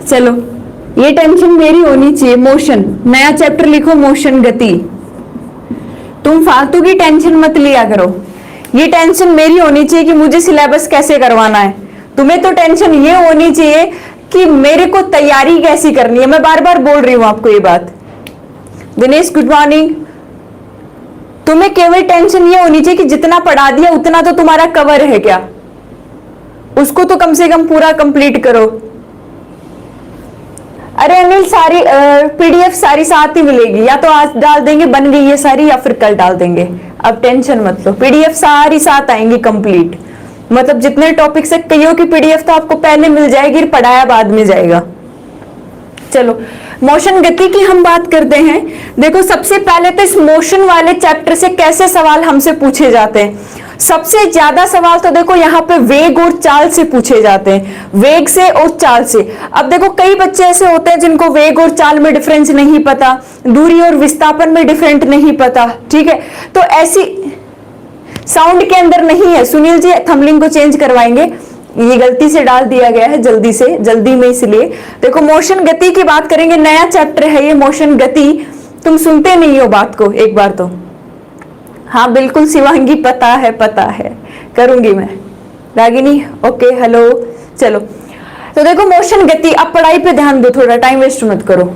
चलो, ये टेंशन मेरी होनी चाहिए, मोशन। नया चैप्टर लिखो, मोशन गति। तुम फालतू की टेंशन मत लिया करो, ये टेंशन मेरी होनी चाहिए कि मुझे सिलेबस कैसे करवाना है। तुम्हें तो टेंशन ये होनी चाहिए कि मेरे को तैयारी कैसी करनी है। मैं बार बार बोल रही हूं आपको ये बात। Dinesh good morning. तुम्हें केवल टेंशन ये होनी चाहिए कि जितना पढ़ा दिया उतना तो तुम्हारा कवर है क्या, उसको तो कम से कम पूरा कंप्लीट करो। अरे अनिल, सारी पीडीएफ सारी साथ ही मिलेगी, या तो आज डाल देंगे बन गई ये सारी, या फिर कल डाल देंगे। अब टेंशन मत लो, पीडीएफ सारी साथ आएंगी कंप्लीट। मतलब जितने टॉपिक से कईयों की पीडीएफ तो आपको पहले मिल जाएगी, पढ़ाया बाद में जाएगा। चलो, मोशन गति की हम बात करते हैं। देखो, सबसे पहले तो इस मोशन वाले चैप्टर से कैसे सवाल हमसे पूछे जाते हैं। सबसे ज्यादा सवाल तो देखो यहाँ पे वेग और चाल से पूछे जाते हैं, वेग से और चाल से। अब देखो, कई बच्चे ऐसे होते हैं जिनको वेग और चाल में डिफरेंस नहीं पता, दूरी और विस्थापन में डिफरेंट नहीं पता, ठीक है। तो ऐसी साउंड के अंदर नहीं है, सुनील जी थंबनेल को चेंज करवाएंगे, ये गलती से डाल दिया गया है, जल्दी में, इसलिए। देखो, मोशन गति की बात करेंगे, नया चैप्टर है ये मोशन गति। तुम सुनते नहीं हो बात को, एक बार तो। हाँ बिल्कुल शिवांगी, पता है करूंगी मैं। Ragini okay, hello. चलो, तो देखो मोशन गति। अब पढ़ाई पे ध्यान दो, थोड़ा टाइम वेस्ट मत करो।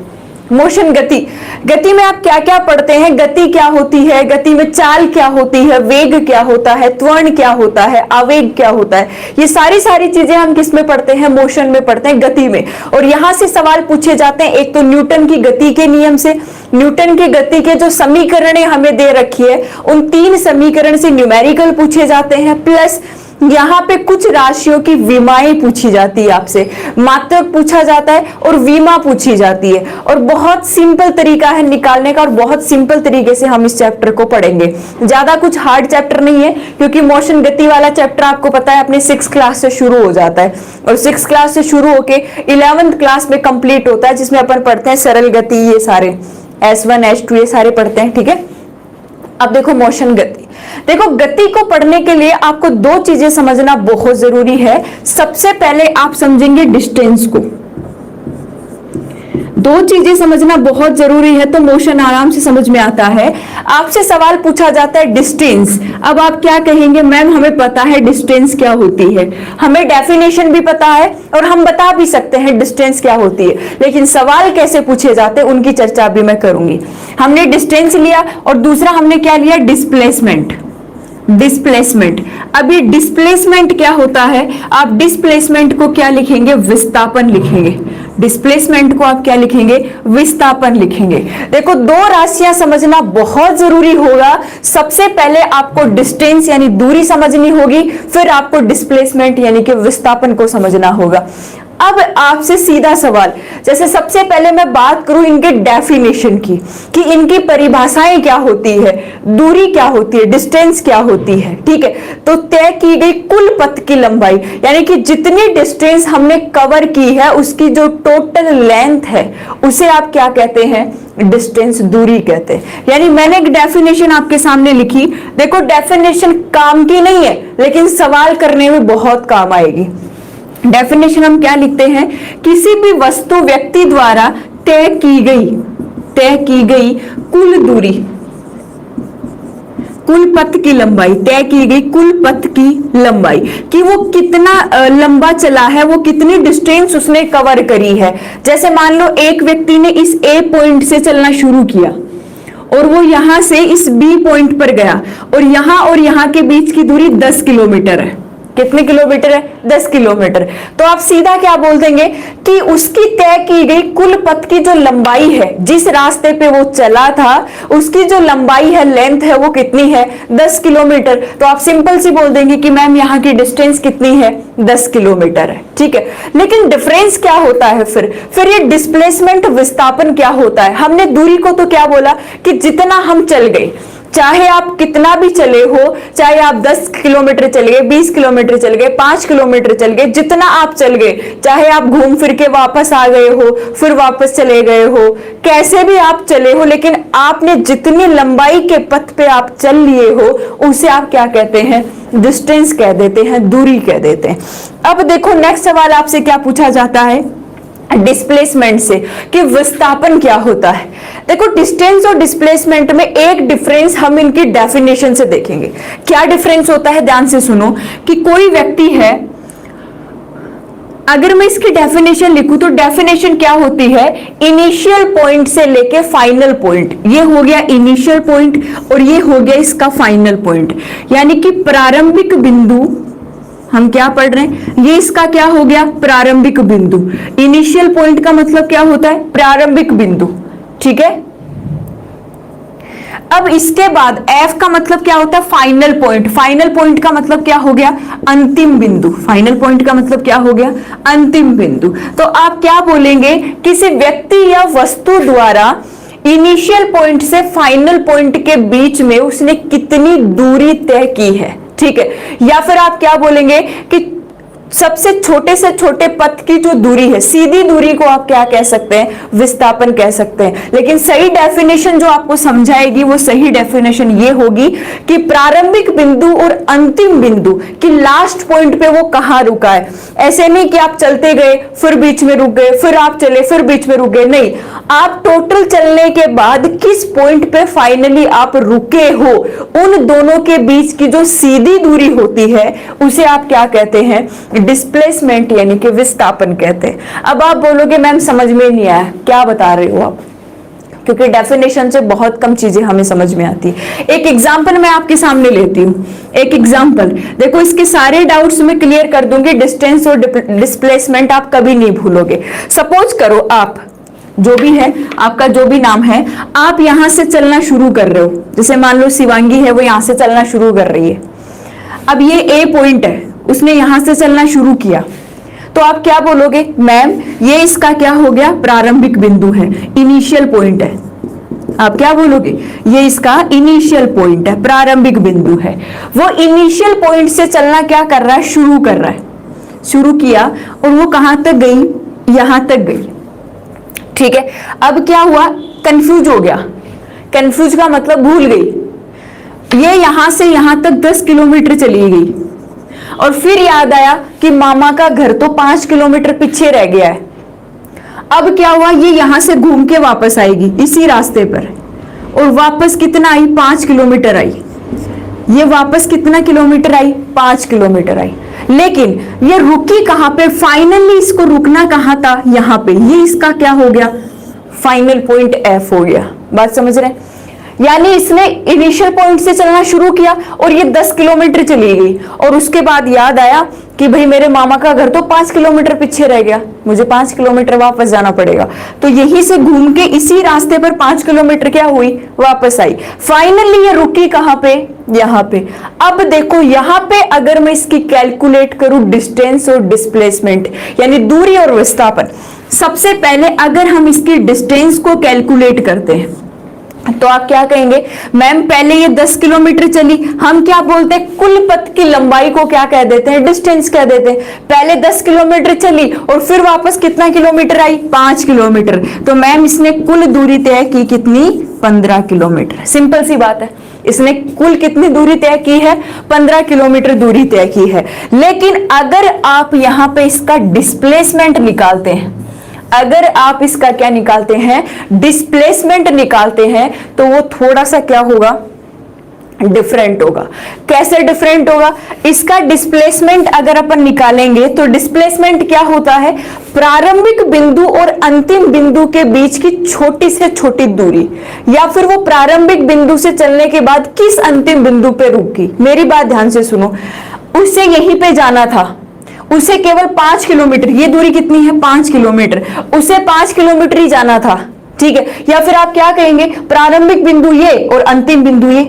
मोशन गति, गति में आप क्या क्या पढ़ते हैं, गति क्या होती है, गति में चाल क्या होती है, वेग क्या होता है, त्वरण क्या होता है, आवेग क्या होता है, ये सारी चीजें हम किस में पढ़ते हैं, मोशन में पढ़ते हैं, गति में। और यहां से सवाल पूछे जाते हैं, एक तो न्यूटन की गति के नियम से, न्यूटन की गति के जो समीकरणें हमें दे रखी है उन 3 समीकरण से न्यूमेरिकल पूछे जाते हैं, प्लस यहाँ पे कुछ राशियों की विमाएं पूछी जाती है आपसे, मात्रक पूछा जाता है और विमा पूछी जाती है। और बहुत सिंपल तरीका है निकालने का, और बहुत सिंपल तरीके से हम इस चैप्टर को पढ़ेंगे। ज्यादा कुछ हार्ड चैप्टर नहीं है, क्योंकि मोशन गति वाला चैप्टर आपको पता है अपने 6th क्लास से शुरू हो जाता है, और 6th क्लास से शुरू होके 11th क्लास में कंप्लीट होता है, जिसमें अपन पढ़ते हैं सरल गति, ये सारे S1 S2 ये सारे पढ़ते हैं, ठीक है। अब देखो मोशन गति। देखो, गति को पढ़ने के लिए आपको 2 चीजें समझना बहुत जरूरी है। सबसे पहले आप समझेंगे डिस्टेंस को, 2 चीजें समझना बहुत जरूरी है, तो मोशन आराम से समझ में आता है। आपसे सवाल पूछा जाता है डिस्टेंस। अब आप क्या कहेंगे, मैम हमें पता है डिस्टेंस क्या होती है, हमें डेफिनेशन भी पता है और हम बता भी सकते हैं डिस्टेंस क्या होती है, लेकिन सवाल कैसे पूछे जाते हैं उनकी चर्चा भी मैं करूंगी। हमने डिस्टेंस लिया और दूसरा हमने क्या लिया, डिस्प्लेसमेंट। अब ये डिस्प्लेसमेंट क्या होता है, आप डिस्प्लेसमेंट को क्या लिखेंगे, विस्थापन लिखेंगे। डिस्प्लेसमेंट को आप क्या लिखेंगे, विस्थापन लिखेंगे। देखो, 2 राशियां समझना बहुत जरूरी होगा। सबसे पहले आपको डिस्टेंस यानी दूरी समझनी होगी, फिर आपको डिस्प्लेसमेंट यानी कि विस्थापन को समझना होगा। अब आपसे सीधा सवाल, जैसे सबसे पहले मैं बात करूं इनके डेफिनेशन की, कि इनकी परिभाषाएं क्या होती है, दूरी क्या होती है, डिस्टेंस क्या होती है, ठीक है। तो तय की गई कुल पथ की लंबाई, यानी कि जितनी डिस्टेंस हमने कवर की है उसकी जो टोटल लेंथ है उसे आप क्या कहते हैं, डिस्टेंस, दूरी कहते हैं। यानी मैंने एक डेफिनेशन आपके सामने लिखी। देखो, डेफिनेशन काम की नहीं है, लेकिन सवाल करने में बहुत काम आएगी। डेफिनेशन हम क्या लिखते हैं, किसी भी वस्तु व्यक्ति द्वारा तय की गई कुल दूरी, कुल पथ की लंबाई, तय की गई कुल पथ की लंबाई, कि वो कितना लंबा चला है, वो कितनी डिस्टेंस उसने कवर करी है। जैसे मान लो एक व्यक्ति ने इस ए पॉइंट से चलना शुरू किया और वो यहां से इस बी पॉइंट पर गया, और यहां के बीच की दूरी 10 किलोमीटर है। कितने किलोमीटर है, 10 किलोमीटर। तो आप सीधा क्या बोल देंगे कि उसकी तय की गई कुल पथ की जो लंबाई है, जिस रास्ते पे वो चला था उसकी जो लंबाई है, लेंथ है, वो कितनी है, 10 किलोमीटर। तो आप सिंपल सी बोल देंगे कि मैम यहाँ की डिस्टेंस कितनी है, 10 किलोमीटर है, ठीक है। लेकिन डिफरेंस क्या होता है फिर ये डिस्प्लेसमेंट, विस्थापन क्या होता है। हमने दूरी को तो क्या बोला कि जितना हम चल गए, चाहे आप कितना भी चले हो, चाहे आप 10 किलोमीटर चले गए, 20 किलोमीटर चल गए, 5 किलोमीटर चल गए, जितना आप चल गए, चाहे आप घूम फिर के वापस आ गए हो, फिर वापस चले गए हो, कैसे भी आप चले हो, लेकिन आपने जितनी लंबाई के पथ पे आप चल लिए हो उसे आप क्या कहते हैं, डिस्टेंस कह देते हैं, दूरी कह देते हैं। अब देखो नेक्स्ट सवाल आपसे क्या पूछा जाता है, डिस्प्लेसमेंट से कि विस्थापन क्या होता है। देखो डिस्टेंस और डिस्प्लेसमेंट में एक डिफरेंस हम इनकी डेफिनेशन से देखेंगे। क्या डिफरेंस होता है, ध्यान से सुनो कि कोई व्यक्ति है, अगर मैं इसकी डेफिनेशन लिखूं तो डेफिनेशन क्या होती है, इनिशियल पॉइंट से लेके फाइनल पॉइंट, ये हो गया इनिशियल पॉइंट और ये हो गया इसका फाइनल पॉइंट, यानी कि प्रारंभिक बिंदु, हम क्या पढ़ रहे हैं, ये इसका क्या हो गया, प्रारंभिक बिंदु। इनिशियल पॉइंट का मतलब क्या होता है, प्रारंभिक बिंदु, ठीक है। अब इसके बाद F का मतलब क्या होता है, फाइनल पॉइंट। फाइनल पॉइंट का मतलब क्या हो गया, अंतिम बिंदु। फाइनल पॉइंट का मतलब क्या हो गया, अंतिम बिंदु। तो आप क्या बोलेंगे, किसी व्यक्ति या वस्तु द्वारा इनिशियल पॉइंट से फाइनल पॉइंट के बीच में उसने कितनी दूरी तय की है, ठीक है। या फिर आप क्या बोलेंगे कि सबसे छोटे से छोटे पथ की जो दूरी है, सीधी दूरी को आप क्या कह सकते हैं, विस्थापन कह सकते हैं। लेकिन सही डेफिनेशन जो आपको समझाएगी वो सही डेफिनेशन ये होगी कि प्रारंभिक बिंदु और अंतिम बिंदु की लास्ट पॉइंट पे वो कहां रुका है। ऐसे नहीं कि आप चलते गए फिर बीच में रुक गए, फिर आप चले फिर बीच में रुक गए, नहीं, आप टोटल चलने के बाद किस पॉइंट पे फाइनली आप रुके हो, उन दोनों के बीच की जो सीधी दूरी होती है उसे आप क्या कहते हैं, डिस्प्लेसमेंट यानी कि विस्थापन कहते हैं। अब आप बोलोगे मैम समझ में नहीं आया, क्या बता रहे हो आप, क्योंकि डेफिनेशन से बहुत कम चीजें हमें समझ में आती है। एक एग्जांपल मैं आपके सामने लेती हूं, एक एग्जांपल देखो, इसके सारे डाउट्स मैं क्लियर कर दूंगी। डिस्टेंस और डिस्प्लेसमेंट आप कभी नहीं भूलोगे। सपोज करो आप जो भी है, आपका जो भी नाम है, आप यहां से चलना शुरू कर रहे हो, जैसे मान लो शिवांगी है, वो यहां से चलना शुरू कर रही है। अब ये ए पॉइंट है, उसने यहां से चलना शुरू किया, तो आप क्या बोलोगे, मैम ये इसका क्या हो गया, प्रारंभिक बिंदु है, इनिशियल पॉइंट है। आप क्या बोलोगे, ये इसका इनिशियल पॉइंट है, प्रारंभिक बिंदु है। वो इनिशियल पॉइंट से चलना क्या कर रहा है, शुरू कर रहा है, शुरू किया और वो कहां तक गई, यहां तक गई, ठीक है। अब क्या हुआ, कंफ्यूज हो गया। कंफ्यूज का मतलब भूल गई। ये यहां से यहां तक 10 किलोमीटर चली गई और फिर याद आया कि मामा का घर तो 5 किलोमीटर पीछे रह गया है। अब क्या हुआ, ये यहां से घूम के वापस आएगी इसी रास्ते पर, और वापस कितना आई, 5 किलोमीटर आई। ये वापस कितना किलोमीटर आई, 5 किलोमीटर आई। लेकिन ये रुकी कहां पे, फाइनली इसको रुकना कहां था, यहां पे। ये इसका क्या हो गया, फाइनल पॉइंट F हो गया। बात समझ रहे हैं, यानी इसने इनिशियल पॉइंट से चलना शुरू किया और ये 10 किलोमीटर चली गई, और उसके बाद याद आया कि भाई मेरे मामा का घर तो 5 किलोमीटर पीछे रह गया, मुझे 5 किलोमीटर वापस जाना पड़ेगा। तो यहीं से घूम के इसी रास्ते पर 5 किलोमीटर क्या हुई, वापस आई। फाइनली ये रुकी कहां पे, यहां पे। अब देखो यहां पे अगर मैं इसकी कैलकुलेट करूं डिस्टेंस और डिस्प्लेसमेंट यानी दूरी और विस्थापन, सबसे पहले अगर हम इसकी डिस्टेंस को कैलकुलेट करते हैं तो आप क्या कहेंगे, मैम पहले ये 10 किलोमीटर चली, हम क्या बोलते हैं, कुल पथ की लंबाई को क्या कह देते हैं, डिस्टेंस कह देते हैं। पहले 10 किलोमीटर चली और फिर वापस कितना किलोमीटर आई, 5 किलोमीटर। तो मैम इसने कुल दूरी तय की कितनी, 15 किलोमीटर। सिंपल सी बात है, इसने कुल कितनी दूरी तय की है, 15 किलोमीटर दूरी तय की है। लेकिन अगर आप यहां पे इसका डिस्प्लेसमेंट निकालते हैं, अगर आप इसका क्या निकालते हैं, डिस्प्लेसमेंट निकालते हैं, तो वो थोड़ा सा क्या होगा, डिफरेंट होगा। कैसे डिफरेंट होगा, इसका डिस्प्लेसमेंट अगर अपन निकालेंगे तो डिस्प्लेसमेंट क्या होता है, प्रारंभिक बिंदु और अंतिम बिंदु के बीच की छोटी से छोटी दूरी, या फिर वो प्रारंभिक बिंदु से चलने के बाद किस अंतिम बिंदु पे रुकी। मेरी बात ध्यान से सुनो, उसे यहीं पे जाना था, उसे केवल 5 किलोमीटर, ये दूरी कितनी है, 5 किलोमीटर, उसे 5 किलोमीटर ही जाना था, ठीक है। या फिर आप क्या कहेंगे, प्रारंभिक बिंदु ये और अंतिम बिंदु ये,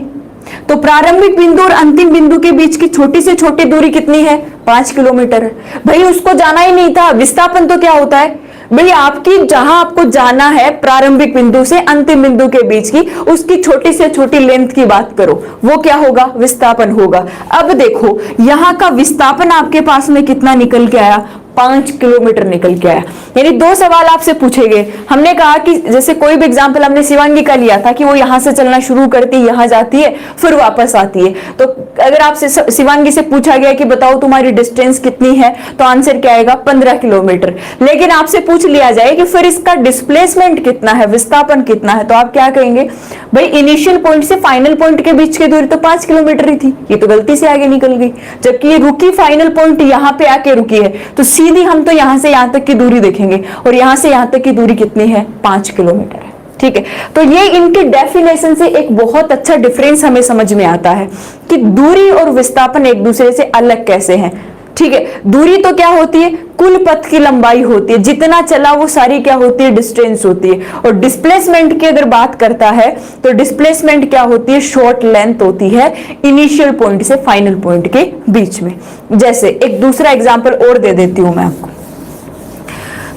तो प्रारंभिक बिंदु और अंतिम बिंदु के बीच की छोटी से छोटी दूरी कितनी है, 5 किलोमीटर। भाई उसको जाना ही नहीं था। विस्थापन तो क्या होता है भाई, आपकी जहां आपको जाना है प्रारंभिक बिंदु से अंतिम बिंदु के बीच की, उसकी छोटी से छोटी लेंथ की बात करो, वो क्या होगा, विस्थापन होगा। अब देखो यहां का विस्थापन आपके पास में कितना निकल के आया, 5 किलोमीटर निकल के आया। यानी 2 सवाल आपसे पूछे गए। हमने कहा कि जैसे कोई भी एग्जांपल हमने शिवांगी का लिया था कि वो यहां से चलना शुरू करती है, यहां जाती है, फिर वापस आती है। तो अगर आपसे शिवांगी से पूछा गया कि बताओ तुम्हारी डिस्टेंस कितनी है, तो आंसर क्या आएगा? 15 किलोमीटर। लेकिन आपसे पूछ लिया जाए कि फिर इसका डिस्प्लेसमेंट कितना है, विस्थापन कितना है, तो आप क्या कहेंगे? भाई इनिशियल पॉइंट से फाइनल पॉइंट के बीच की दूरी तो 5 किलोमीटर ही थी, ये तो गलती से आगे निकल गई। जबकि ये रुकी फाइनल पॉइंट यहां पे आके रुकी है, तो सीधी हम तो यहां से यहां तक की दूरी देखेंगे, और यहां से यहां तक की दूरी कितनी है? 5 किलोमीटर है। ठीक है, तो ये इनके डेफिनेशन से एक बहुत अच्छा डिफरेंस हमें समझ में आता है कि दूरी और विस्थापन एक दूसरे से अलग कैसे हैं। ठीक है, दूरी तो क्या होती है? कुल पथ की लंबाई होती है, जितना चला वो सारी क्या होती है? डिस्टेंस होती है। और डिस्प्लेसमेंट की अगर बात करता है तो डिस्प्लेसमेंट क्या होती है? शॉर्ट लेंथ होती है इनिशियल पॉइंट से फाइनल पॉइंट के बीच में। जैसे एक दूसरा एग्जांपल और दे देती हूं मैं आपको।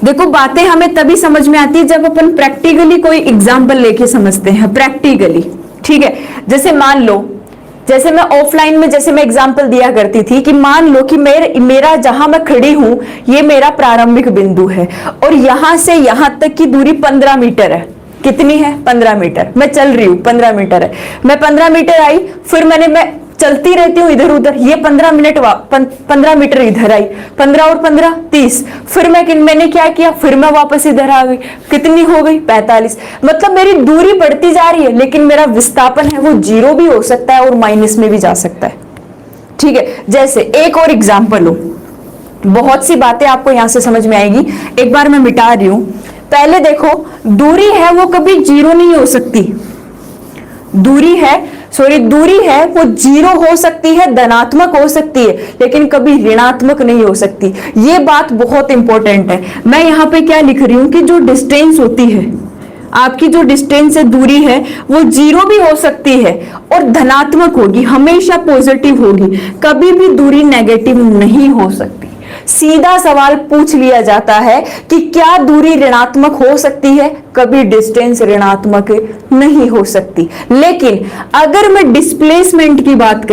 देखो, बातें हमें तभी समझ में आती है जब अपन प्रैक्टिकली कोई एग्जांपल लेके समझते हैं, प्रैक्टिकली। ठीक है, जैसे मान लो, जैसे मैं ऑफलाइन में जैसे मैं एग्जांपल दिया करती थी कि मान लो कि मेरा जहां मैं खड़ी हूं ये मेरा प्रारंभिक बिंदु है, और यहां से यहां तक की दूरी 15 मीटर है। कितनी है? 15 मीटर। मैं चल रही हूं, 15 मीटर है। मैं 15 मीटर आई, फिर मैं चलती रहती हूँ इधर उधर, ये 15 मीटर इधर आई, 15 और 15 30। फिर मैंने क्या किया? फिर मैं वापस इधर आ गई। कितनी हो गई? 45। मतलब मेरी दूरी बढ़ती जा रही है, लेकिन मेरा विस्थापन है वो 0 भी हो सकता है और माइनस में भी जा सकता है। ठीक है, जैसे एक और एग्जाम्पल हो, बहुत सी बातें आपको यहां से समझ में आएगी। एक बार मैं मिटा रही हूं। पहले देखो, दूरी है वो कभी 0 नहीं हो सकती। दूरी है वो 0 हो सकती है, धनात्मक हो सकती है, लेकिन कभी ऋणात्मक नहीं हो सकती। ये बात बहुत इंपॉर्टेंट है। मैं यहां पे क्या लिख रही हूं कि जो डिस्टेंस होती है, आपकी जो डिस्टेंस है, दूरी है, वो 0 भी हो सकती है और धनात्मक होगी, हमेशा पॉजिटिव होगी। कभी भी दूरी नेगेटिव नहीं हो सकती। सीधा सवाल पूछ लिया जाता है कि क्या दूरी ऋणात्मक हो सकती है? कभी डिस्टेंस ऋणात्मक नहीं हो सकती। लेकिन अगर मैं डिस्प्लेसमेंट की बात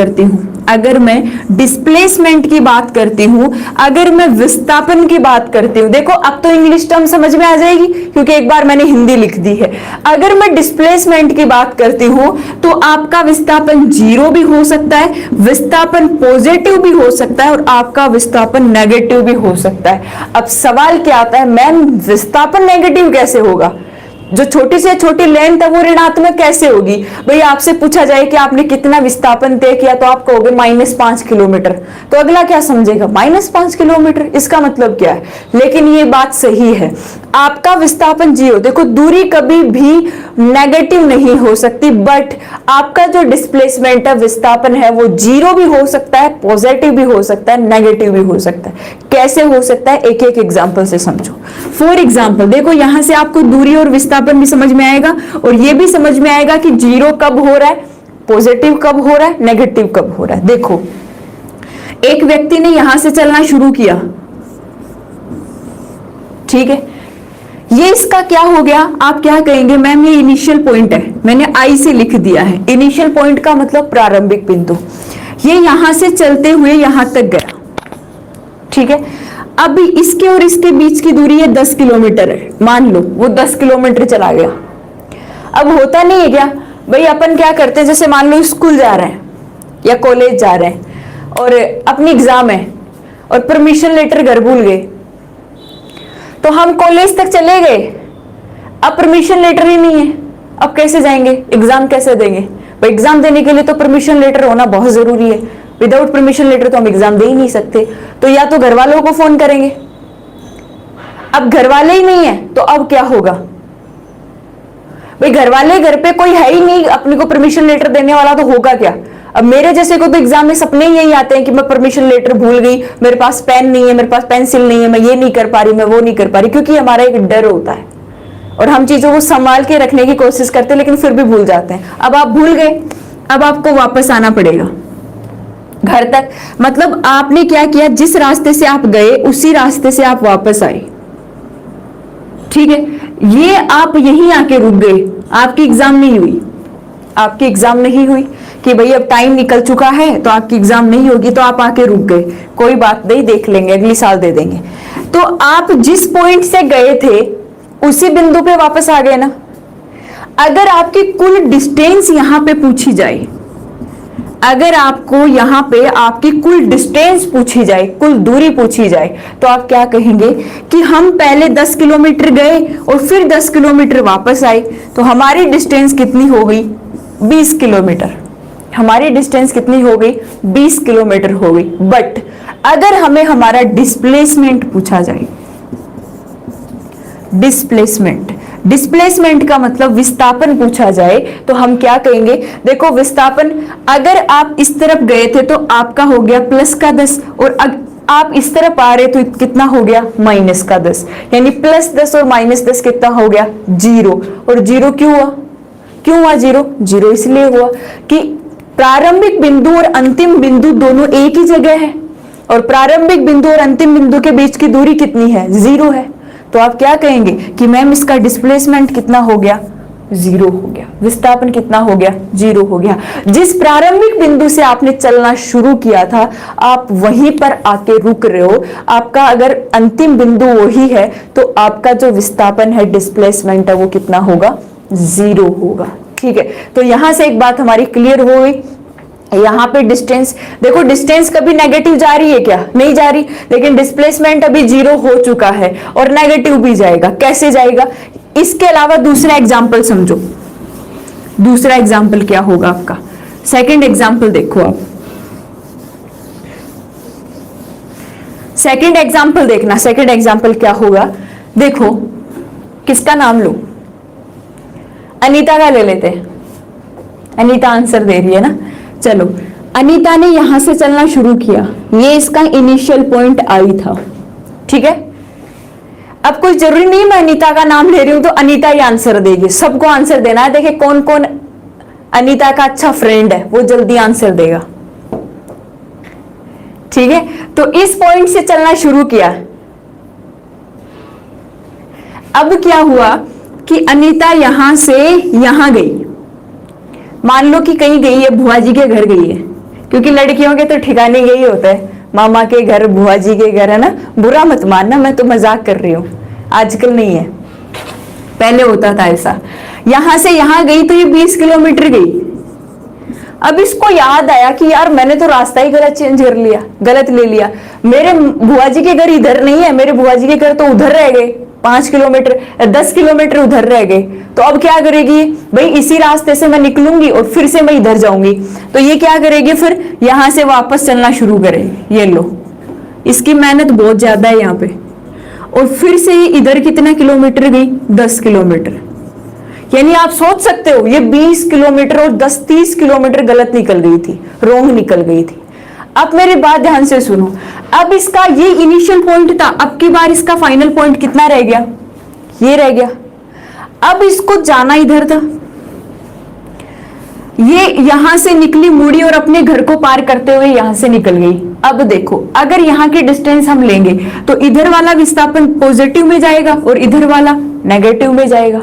करती हूं, अगर मैं विस्थापन की बात करती हूं, देखो अब तो इंग्लिश टर्म समझ में आ जाएगी क्योंकि एक बार मैंने हिंदी लिख दी है। अगर मैं डिस्प्लेसमेंट की बात करती हूं तो आपका विस्थापन 0 भी हो सकता है, विस्थापन पॉजिटिव भी हो सकता है, और आपका विस्थापन नेगेटिव भी हो सकता है। अब सवाल क्या आता है, मैम विस्थापन नेगेटिव कैसे होगा? जो छोटी से छोटी लेंथ है वो ऋणात्मक कैसे होगी? भाई आपसे पूछा जाए कि आपने कितना विस्थापन तय किया, तो आप कहोगे -5 किलोमीटर। तो अगला क्या समझेगा? -5 किलोमीटर, इसका मतलब क्या है? लेकिन ये बात सही है, आपका विस्थापन 0। देखो, दूरी कभी भी नेगेटिव नहीं हो सकती, बट आपका जो डिस्प्लेसमेंट है, विस्थापन है, वो 0 भी हो सकता है, पॉजिटिव भी हो सकता है, नेगेटिव भी हो सकता है। कैसे हो सकता है? एक एक एग्जाम्पल से समझो। फॉर एग्जाम्पल, देखो यहां से आपको दूरी और विस्थापन भी समझ में आएगा, और ये भी समझ में आएगा कि 0 कब हो रहा है, पॉजिटिव कब हो रहा है, नेगेटिव कब हो रहा है। देखो, एक व्यक्ति ने यहां से चलना शुरू किया, ठीक है, ये इसका क्या हो गया? आप क्या कहेंगे? मैम ये इनिशियल पॉइंट है, मैंने आई से लिख दिया है। इनिशियल पॉइंट का मतलब प्रारंभिक बिंदु। ये यहां से चलते हुए यहां तक गया, ठीक है। अब इसके और इसके बीच की दूरी है 10 किलोमीटर है, मान लो वो 10 किलोमीटर चला गया। अब होता नहीं है क्या भाई, अपन क्या करते हैं, जैसे मान लो स्कूल जा रहे हैं या कॉलेज जा रहे हैं और अपनी एग्जाम है और परमिशन लेटर घर भूल गए, तो हम कॉलेज तक चले गए, अब परमिशन लेटर ही नहीं है, अब कैसे जाएंगे, एग्जाम कैसे देंगे? भाई एग्जाम देने के लिए तो परमिशन लेटर होना बहुत जरूरी है, विदाउट परमिशन लेटर तो हम एग्जाम दे ही नहीं सकते। तो या तो घर वालों को फोन करेंगे, अब घर वाले ही नहीं है तो अब क्या होगा? भाई घर वाले, घर पे कोई है ही नहीं अपने को परमिशन लेटर देने वाला, तो होगा क्या? अब मेरे जैसे को तो एग्जाम में सपने ही यही आते हैं कि मैं परमिशन लेटर भूल गई, मेरे पास पेन नहीं है, मेरे पास पेंसिल नहीं है, मैं ये नहीं कर पा रही, मैं वो नहीं कर पा रही, क्योंकि हमारा एक डर होता है और हम चीजों को संभाल के रखने की कोशिश करते हैं, लेकिन फिर भी भूल जाते हैं। अब आप भूल गए, अब आपको वापस आना पड़ेगा घर तक। मतलब आपने क्या किया, जिस रास्ते से आप गए उसी रास्ते से आप वापस आए, ठीक है। ये आप यहीं आके रुक गए, आपकी एग्जाम नहीं हुई, आपकी एग्जाम नहीं हुई कि भाई अब टाइम निकल चुका है तो आपकी एग्जाम नहीं होगी, तो आप आके रुक गए, कोई बात नहीं, देख लेंगे, अगली साल दे देंगे। तो आप जिस पॉइंट से गए थे उसी बिंदु पे वापस आ गए ना। अगर आपकी कुल डिस्टेंस यहां पे पूछी जाए, अगर आपको यहां पे आपकी कुल डिस्टेंस पूछी जाए, कुल दूरी पूछी जाए, तो आप क्या कहेंगे कि हम पहले 10 किलोमीटर गए और फिर 10 किलोमीटर वापस आए, तो हमारी डिस्टेंस कितनी हो गई? 20 किलोमीटर। हमारी डिस्टेंस कितनी हो गई? 20 किलोमीटर हो गई। बट अगर हमें हमारा डिस्प्लेसमेंट पूछा जाए, डिस्प्लेसमेंट का मतलब विस्थापन पूछा जाए, तो हम क्या कहेंगे? देखो विस्थापन, अगर आप इस तरफ गए थे तो आपका हो गया प्लस का 10, और आप इस तरफ आ रहे तो कितना हो गया? माइनस का 10। यानी प्लस 10 और माइनस 10 कितना हो गया? 0। और 0 क्यों हुआ? क्यों हुआ 0? 0 इसलिए हुआ कि प्रारंभिक बिंदु और अंतिम बिंदु दोनों एक ही जगह है, और प्रारंभिक बिंदु और अंतिम बिंदु के बीच की दूरी कितनी है? 0 है। तो आप क्या कहेंगे कि मैम इसका डिस्प्लेसमेंट कितना हो गया? 0 हो गया। विस्थापन कितना हो गया? 0 हो गया। जिस प्रारंभिक बिंदु से आपने चलना शुरू किया था, आप वहीं पर आके रुक रहे हो। आपका अगर अंतिम बिंदु वही है, तो आपका जो विस्थापन है, डिस्प्लेसमेंट है, वो कितना होगा? 0 होगा। ठीक है, तो यहां से एक बात हमारी क्लियर हो गई। यहां पे डिस्टेंस, देखो डिस्टेंस कभी नेगेटिव जा रही है क्या? नहीं जा रही, लेकिन डिस्प्लेसमेंट अभी 0 हो चुका है और नेगेटिव भी जाएगा। कैसे जाएगा? इसके अलावा दूसरा एग्जांपल समझो। दूसरा एग्जांपल क्या होगा आपका? सेकंड एग्जांपल देखो आप, सेकंड एग्जांपल देखना। सेकंड एग्जांपल क्या होगा? देखो, किसका नाम लो? अनीता का ले लेते हैं। अनीता आंसर दे रही है ना। चलो, अनीता ने यहां से चलना शुरू किया, ये इसका इनिशियल पॉइंट आई था। ठीक है, अब कोई जरूरी नहीं मैं अनीता का नाम ले रही हूं तो अनीता ही आंसर देगी। सबको आंसर देना है। देखिए कौन कौन अनीता का अच्छा फ्रेंड है, वो जल्दी आंसर देगा। ठीक है, तो इस पॉइंट से चलना शुरू किया। अब क्या हुआ कि अनीता यहां से यहां गई। मान लो कि कहीं गई है, बुआ जी के घर गई है, क्योंकि लड़कियों के तो ठिकाने यही होता है, मामा के घर, बुआ जी के घर, है ना। बुरा मत मानना, मैं तो मजाक कर रही हूं, आजकल नहीं है, पहले होता था ऐसा। यहां से यहां गई तो ये 20 किलोमीटर गई। अब इसको याद आया कि यार मैंने तो रास्ता ही गलत चेंज कर लिया, गलत ले लिया। मेरे बुआ जी के घर इधर नहीं है, मेरे बुआ जी के घर तो उधर रह गए, 5 किलोमीटर 10 किलोमीटर उधर रह गए। तो अब क्या करेगी भाई? इसी रास्ते से मैं निकलूंगी और फिर से मैं इधर जाऊंगी, तो ये क्या करेगी? फिर यहां से वापस चलना शुरू करेगी। ये लो, इसकी मेहनत बहुत ज्यादा है यहाँ पे। और फिर से ये इधर कितना किलोमीटर गई? 10 किलोमीटर। यानी आप सोच सकते हो ये 20 किलोमीटर और 10-30 किलोमीटर गलत निकल गई थी, रोंग निकल गई थी। अब मेरी बात ध्यान से सुनो। अब इसका ये इनिशियल पॉइंट था, अब की बार इसका फाइनल पॉइंट कितना रह गया? ये रह गया। अब इसको जाना इधर था, ये यहां से निकली, मुड़ी और अपने घर को पार करते हुए यहां से निकल गई। अब देखो, अगर यहां की डिस्टेंस हम लेंगे तो इधर वाला विस्थापन पॉजिटिव में जाएगा और इधर वाला नेगेटिव में जाएगा।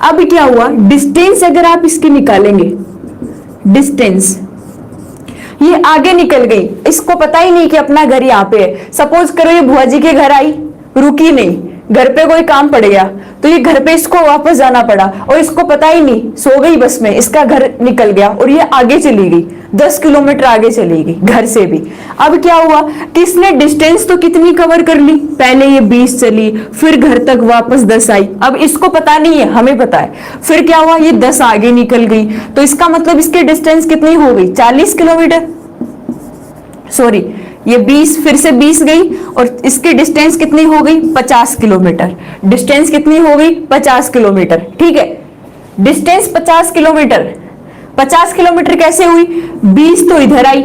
अब क्या हुआ? डिस्टेंस अगर आप इसकी निकालेंगे, डिस्टेंस ये आगे निकल गई, इसको पता ही नहीं कि अपना घर यहाँ पे है। सपोज करो ये बुआ जी के घर आई, रुकी नहीं, घर पे कोई काम पड़ गया तो ये घर पे इसको वापस जाना पड़ा, और इसको पता ही नहीं, सो गई बस में, इसका घर निकल गया और ये आगे चली गई, 10 किलोमीटर आगे चली गई घर से भी। अब क्या हुआ कि इसने डिस्टेंस तो कितनी कवर कर ली? पहले ये 20 चली, फिर घर तक वापस 10 आई। अब इसको पता नहीं है, हमें पता है। फिर क्या हुआ? ये 10 आगे निकल गई, तो इसका मतलब इसकी डिस्टेंस कितनी हो गई? 40 किलोमीटर। सॉरी, ये 20 फिर से 20 गई और इसकी डिस्टेंस कितनी हो गई? 50 किलोमीटर। डिस्टेंस कितनी हो गई? 50 किलोमीटर। ठीक है, डिस्टेंस 50 किलोमीटर। 50 किलोमीटर कैसे हुई? 20 तो इधर आई,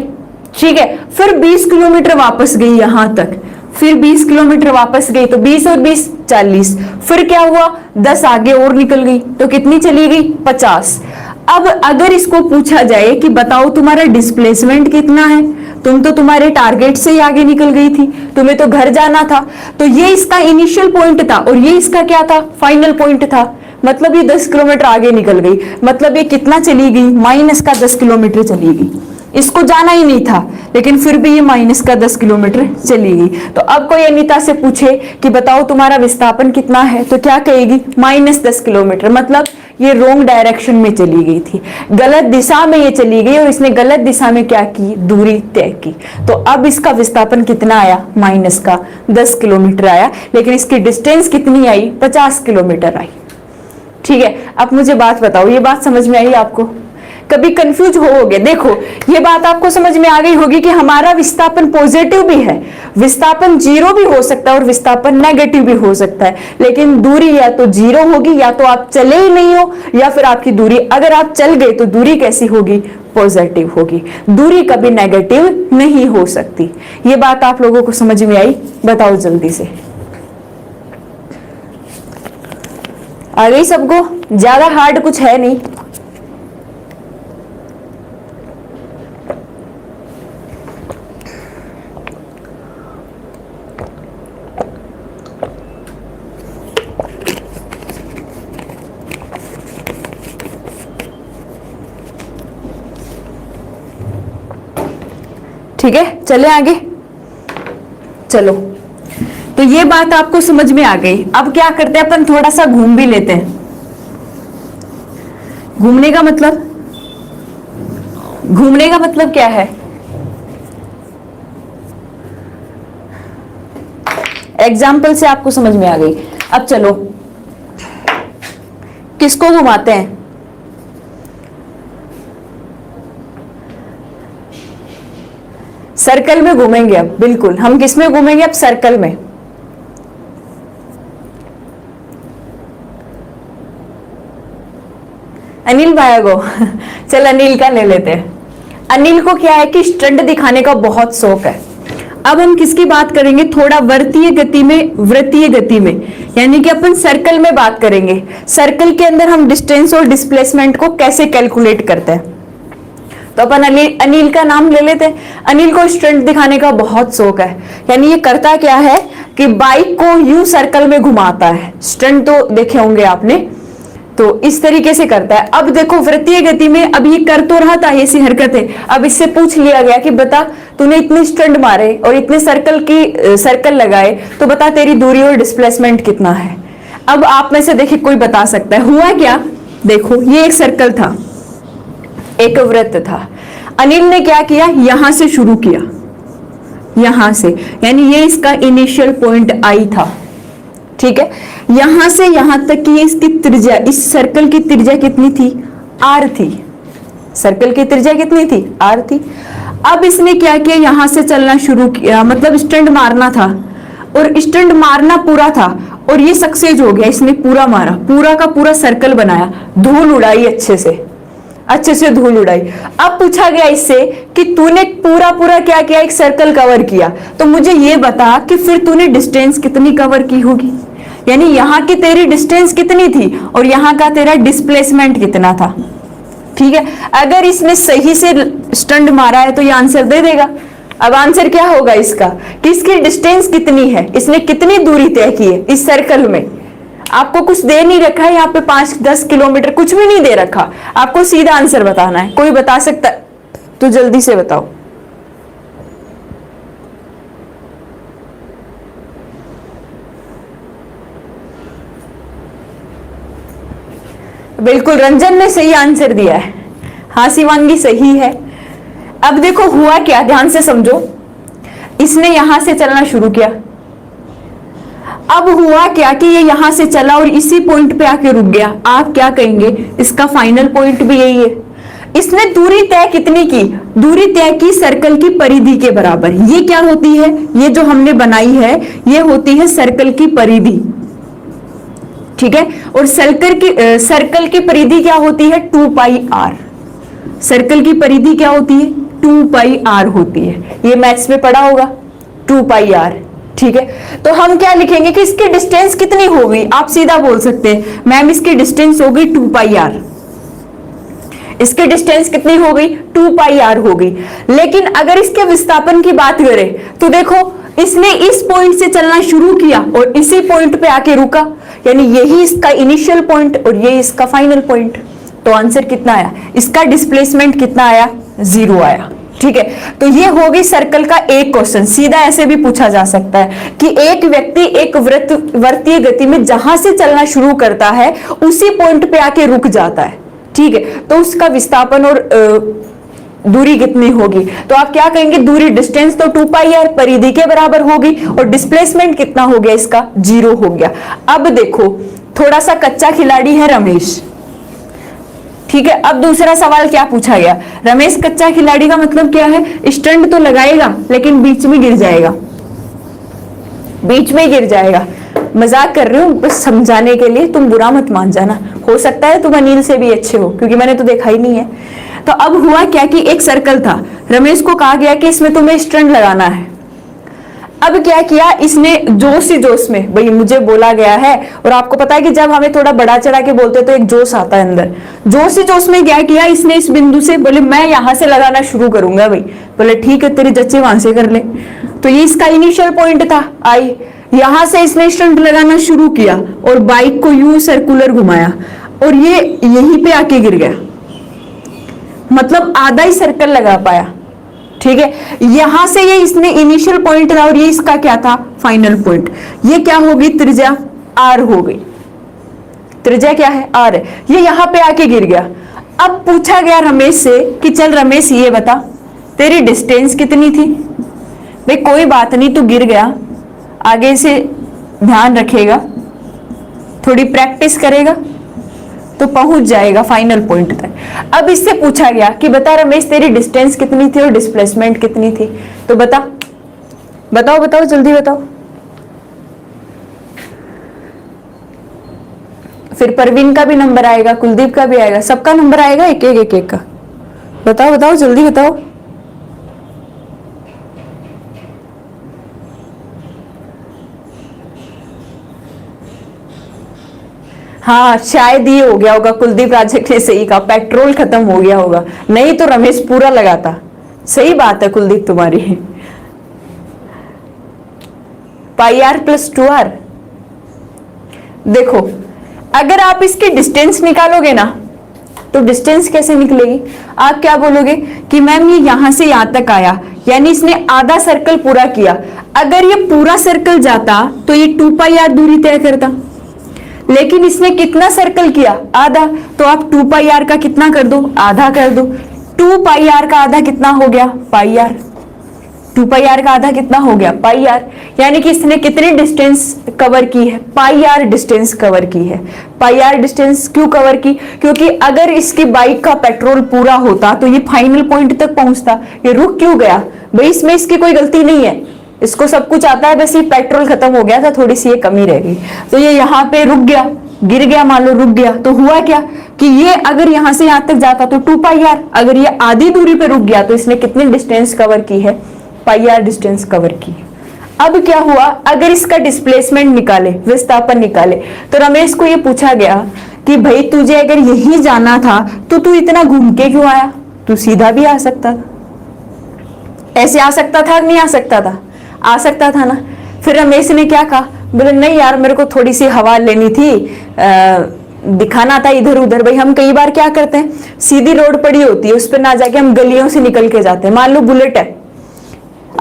ठीक है, फिर 20 किलोमीटर वापस गई यहां तक, फिर 20 किलोमीटर वापस गई, तो 20 और 20 40। फिर क्या हुआ? 10 आगे और निकल गई, तो कितनी चली गई? 50। अब अगर इसको पूछा जाए कि बताओ तुम्हारा डिस्प्लेसमेंट कितना है, तुम तो तुम्हारे टारगेट से ही आगे निकल गई थी, तुम्हें तो घर जाना था, तो ये इसका इनिशियल पॉइंट था और ये इसका क्या था? फाइनल पॉइंट था। मतलब ये 10 किलोमीटर आगे निकल गई, मतलब ये कितना चली गई? माइनस का 10 किलोमीटर चली गई। इसको जाना ही नहीं था, लेकिन फिर भी ये माइनस का 10 किलोमीटर चली गई। तो अब कोई अनीता से पूछे कि बताओ तुम्हारा विस्थापन कितना है, तो क्या कहेगी, -10 किलोमीटर। मतलब ये रोंग डायरेक्शन में चली गई थी, गलत दिशा में ये चली गई, और इसने गलत दिशा में क्या की, दूरी तय की। तो अब इसका विस्थापन कितना आया, माइनस का 10 किलोमीटर आया, लेकिन इसकी डिस्टेंस कितनी आई, 50 किलोमीटर आई। ठीक है, अब मुझे बात बताओ, ये बात समझ में आई आपको? कभी कंफ्यूज होगे? देखो ये बात आपको समझ में आ गई होगी कि हमारा विस्थापन पॉजिटिव भी है, विस्थापन 0 भी हो सकता है और विस्थापन नेगेटिव भी हो सकता है, लेकिन दूरी या तो 0 होगी, या तो आप चले ही नहीं हो, या फिर आपकी दूरी, अगर आप चल गए तो दूरी कैसी होगी, पॉजिटिव होगी। दूरी कभी नेगेटिव नहीं हो सकती। ये बात आप लोगों को समझ में आई? बताओ जल्दी से, आ गई सबको? ज्यादा हार्ड कुछ है नहीं। ठीक है, चले आगे। चलो, तो ये बात आपको समझ में आ गई। अब क्या करते हैं अपन, थोड़ा सा घूम भी लेते हैं। घूमने का मतलब क्या है? एग्जाम्पल से आपको समझ में आ गई। अब चलो, किसको घुमाते हैं? सर्कल में घूमेंगे अब। बिल्कुल, हम किस में घूमेंगे अब? सर्कल में। अनिल भाई को चल अनिल का ले लेते हैं। अनिल को क्या है कि स्टंट दिखाने का बहुत शौक है। अब हम किसकी बात करेंगे, थोड़ा वृत्तीय गति में, यानी कि अपन सर्कल में बात करेंगे। सर्कल के अंदर हम डिस्टेंस और डिस्प्लेसमेंट को कैसे कैलकुलेट करते हैं। तो अपन अनिल का नाम ले लेते हैं। अनिल को स्टंट दिखाने का बहुत शौक है, यानी ये करता क्या है कि बाइक को यूं सर्कल में घुमाता है। स्टंट तो देखे होंगे आपने, तो इस तरीके से करता है। अब देखो वृत्तीय गति में अब ये कर तो रहा था ऐसी हरकतें, अब इससे पूछ लिया गया कि बता तूने इतने स्टंट मारे और इतने सर्कल लगाए, तो बता तेरी दूरी और डिस्प्लेसमेंट कितना है। अब आप में से देखिए कोई बता सकता है। हुआ क्या, देखो ये एक सर्कल था, एक वृत्त था। अनिल ने क्या किया, यहां से शुरू किया, यहां से, यानी ये इसका इनिशियल पॉइंट आई था। ठीक है, यहां से यहां तक की इसकी त्रिज्या, इस सर्कल की त्रिज्या कितनी थी, r थी। सर्कल की त्रिज्या कितनी थी, r थी। अब इसने क्या किया, यहां से चलना शुरू किया, मतलब स्टंट मारना था, और स्टंट मारना पूरा था, और ये सक्सेस हो गया। इसने पूरा मारा, पूरा का पूरा सर्कल बनाया, धूल उड़ाई, अच्छे से धूल उड़ाई। अब पूछा गया इससे कि तूने पूरा क्या किया, एक सर्कल कवर किया, तो मुझे ये बता कि फिर तूने डिस्टेंस कितनी कवर की होगी, यानी यहाँ की तेरी डिस्टेंस कितनी थी और यहाँ का तेरा डिस्प्लेसमेंट कितना था। ठीक है, अगर इसने सही से स्टंट मारा है तो ये आंसर दे देगा। अब आंसर क्या होगा इसका, कि इसकी डिस्टेंस कितनी है, इसने कितनी दूरी तय की है इस सर्कल में। आपको कुछ दे नहीं रखा है यहाँ पे, 5-10 किलोमीटर कुछ भी नहीं दे रखा, आपको सीधा आंसर बताना है। कोई बता सकता है तो जल्दी से बताओ। बिल्कुल, रंजन ने सही आंसर दिया है। हाँ शिवांगी सही है। अब देखो हुआ क्या, ध्यान से समझो। इसने यहां से चलना शुरू किया, अब हुआ क्या कि ये यहां से चला और इसी पॉइंट पे आके रुक गया। आप क्या कहेंगे, इसका फाइनल पॉइंट भी यही है। इसने दूरी तय कितनी की, दूरी तय की सर्कल की परिधि के बराबर। ये क्या होती है, ये जो हमने बनाई है ये होती है सर्कल की परिधि। ठीक है, और सर्कल की परिधि क्या होती है, 2πr। सर्कल की परिधि क्या होती है, 2πr होती है। ये मैथ्स में पढ़ा होगा, 2πr। ठीक है, तो हम क्या लिखेंगे कि इसकी डिस्टेंस कितनी होगी। आप सीधा बोल सकते हैं मैम इसकी डिस्टेंस होगी 2πr। इसकी डिस्टेंस कितनी हो गई, 2πr हो गई। लेकिन अगर इसके विस्थापन की बात करें तो देखो इसने इस पॉइंट से चलना शुरू किया और इसी पॉइंट पे आके रुका, यानी यही इसका इनिशियल पॉइंट और ये इसका फाइनल पॉइंट। तो आंसर कितना आया, इसका डिस्प्लेसमेंट कितना आया, 0 आया। ठीक है, तो ये हो गई सर्कल का एक क्वेश्चन। सीधा ऐसे भी पूछा जा सकता है कि एक व्यक्ति एक वृत्तीय गति में जहां से चलना शुरू करता है उसी पॉइंट पे आके रुक जाता है, ठीक है, तो उसका विस्थापन और दूरी कितनी होगी? तो आप क्या कहेंगे, दूरी डिस्टेंस तो 2 पाई आर परिधि के बराबर होगी, और डिस्प्लेसमेंट कितना हो गया इसका? 0 हो गया। अब देखो थोड़ा सा कच्चा खिलाड़ी है रमेश, ठीक है। अब दूसरा सवाल क्या पूछा गया, रमेश कच्चा खिलाड़ी का मतलब क्या है? स्टंट तो लगाएगा लेकिन बीच में गिर जाएगा, बीच में गिर जाएगा। मजाक कर रही हूँ बस समझाने के लिए, तुम बुरा मत मान जाना, हो सकता है तुम अनिल से भी अच्छे हो, क्योंकि मैंने तो देखा ही नहीं है। तो अब हुआ क्या कि एक सर्कल था, रमेश को कहा गया कि इसमें तुम्हें स्टंट लगाना है। अब क्या किया इसने, जोश ही जोश में, भाई मुझे बोला गया है, और आपको पता है कि जब हमें थोड़ा बड़ा चढ़ा के बोलते हैं तो एक जोश आता है अंदर, जोश ही जोश में क्या किया इसने, इस बिंदु से बोले मैं यहां से लगाना शुरू करूंगा। भाई बोले ठीक है तेरी जच्चे वहां से कर ले। तो ये इसका इनिशियल पॉइंट था आई, यहां से इसने स्टंट लगाना शुरू किया और बाइक को यूं सर्कुलर घुमाया और ये यहीं पे आके गिर गया, मतलब आधा ही सर्कल लगा पाया, ठीक है। यहां से ये इसने इनिशियल पॉइंट था और ये इसका क्या था? Final point. ये क्या होगी? त्रिज्या आर हो गई। त्रिज्या क्या है? आर है। ये यहां पे आके गिर गया। अब पूछा गया रमेश से कि चल रमेश ये बता तेरी डिस्टेंस कितनी थी? भाई कोई बात नहीं, तू गिर गया, आगे से ध्यान रखेगा, थोड़ी प्रैक्टिस करेगा तो पहुंच जाएगा फाइनल पॉइंट तक। अब इससे पूछा गया कि बता रमेश तेरी डिस्टेंस कितनी थी और डिस्प्लेसमेंट कितनी थी? तो बताओ बताओ जल्दी बताओ। फिर परवीन का भी नंबर आएगा, कुलदीप का भी आएगा, सबका नंबर आएगा, एक एक का। बताओ जल्दी बताओ। हाँ शायद ये हो गया होगा, कुलदीप राजक ने सही कहा, पेट्रोल खत्म हो गया होगा, नहीं तो रमेश पूरा लगाता। सही बात है कुलदीप तुम्हारी। पाई आर प्लस 2r। देखो अगर आप इसकी डिस्टेंस निकालोगे ना तो डिस्टेंस कैसे निकलेगी? आप क्या बोलोगे कि मैम ये यहां से यहां तक आया, यानी इसने आधा सर्कल पूरा किया। अगर ये पूरा सर्कल जाता तो ये 2 पाई आर दूरी तय करता, लेकिन इसने कितना सर्कल किया? आधा। तो आप 2 पाई आर का कितना कर दो? आधा कर दो। 2 पाई आर का आधा कितना हो गया? पाई आर। 2 पाई आर का आधा कितना हो गया? पाई आर। यानी कि इसने कितनी डिस्टेंस कवर की है? पाई आर डिस्टेंस कवर की है। पाई आर डिस्टेंस क्यों कवर की? क्योंकि अगर इसकी बाइक का पेट्रोल पूरा होता तो ये फाइनल पॉइंट तक पहुंचता। ये रुक क्यों गया? भाई इसमें इसकी कोई गलती नहीं है, इसको सब कुछ आता है, बस ये पेट्रोल खत्म हो गया था, थोड़ी सी ये कमी रह गई, तो ये यहाँ पे रुक गया, गिर गया, मान लो रुक गया। तो हुआ क्या कि ये अगर यहां से यहां तक जाता तो 2 पाई आर, अगर ये आधी दूरी पे रुक गया तो इसने कितनी डिस्टेंस कवर की है? पाई आर डिस्टेंस कवर की। अब क्या हुआ, अगर इसका डिस्प्लेसमेंट निकाले, विस्थापन निकाले, तो रमेश को ये पूछा गया कि भाई तुझे अगर यही जाना था तो तू इतना घूम के क्यों आया? तू सीधा भी आ सकता था, ऐसे आ सकता था, नहीं आ सकता था? आ सकता था ना। फिर रमेश ने क्या कहा, बोले नहीं यार मेरे को थोड़ी सी हवा लेनी थी, दिखाना था इधर उधर। भाई हम कई बार क्या करते हैं, सीधी रोड पड़ी होती है उस पर ना जाके हम गलियों से निकल के जाते हैं। मान लो बुलेट है,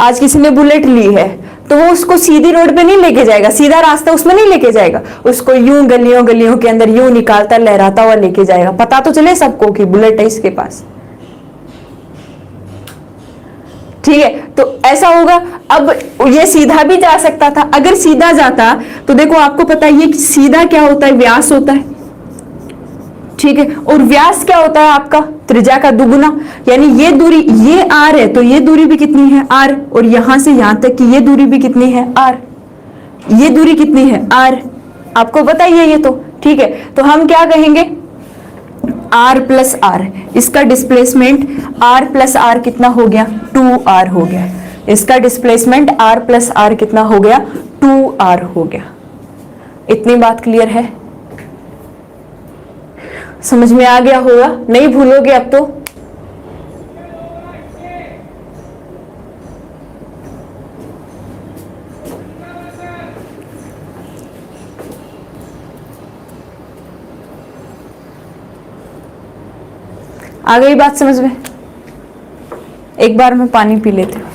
आज किसी ने बुलेट ली है तो वो उसको सीधी रोड पे नहीं लेके जाएगा, सीधा रास्ता उसमें नहीं लेके जाएगा, उसको यूं गलियों गलियों के अंदर यूं निकालता लहराता हुआ लेके जाएगा, पता तो चले सबको कि बुलेट है इसके पास, ठीक है। तो ऐसा होगा। अब ये सीधा भी जा सकता था, अगर सीधा जाता तो देखो आपको पता है ये सीधा क्या होता है? व्यास होता है, ठीक है। और व्यास क्या होता है आपका? त्रिज्या का दुगुना। यानी ये दूरी, ये आर है तो ये दूरी भी कितनी है? आर। और यहां से यहां तक की ये दूरी भी कितनी है? आर। ये दूरी कितनी है? आर। आपको बताइए ये तो, ठीक है। तो हम क्या कहेंगे? R plus R. इसका डिस्प्लेसमेंट आर प्लस आर कितना हो गया? 2r हो गया। इसका डिस्प्लेसमेंट आर प्लस आर कितना हो गया? 2r हो गया। इतनी बात क्लियर है? समझ में आ गया होगा, नहीं भूलोगे अब तो। आ गई बात समझ में? एक बार मैं पानी पी लेती हूँ।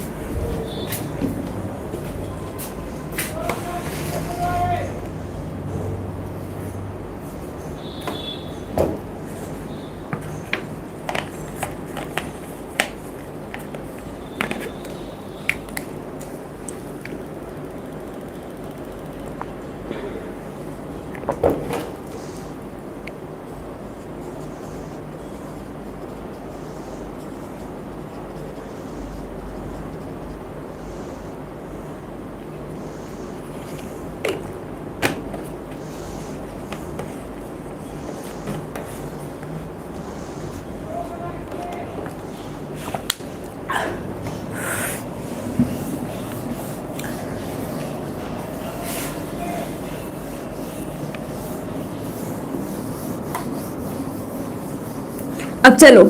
अब चलो,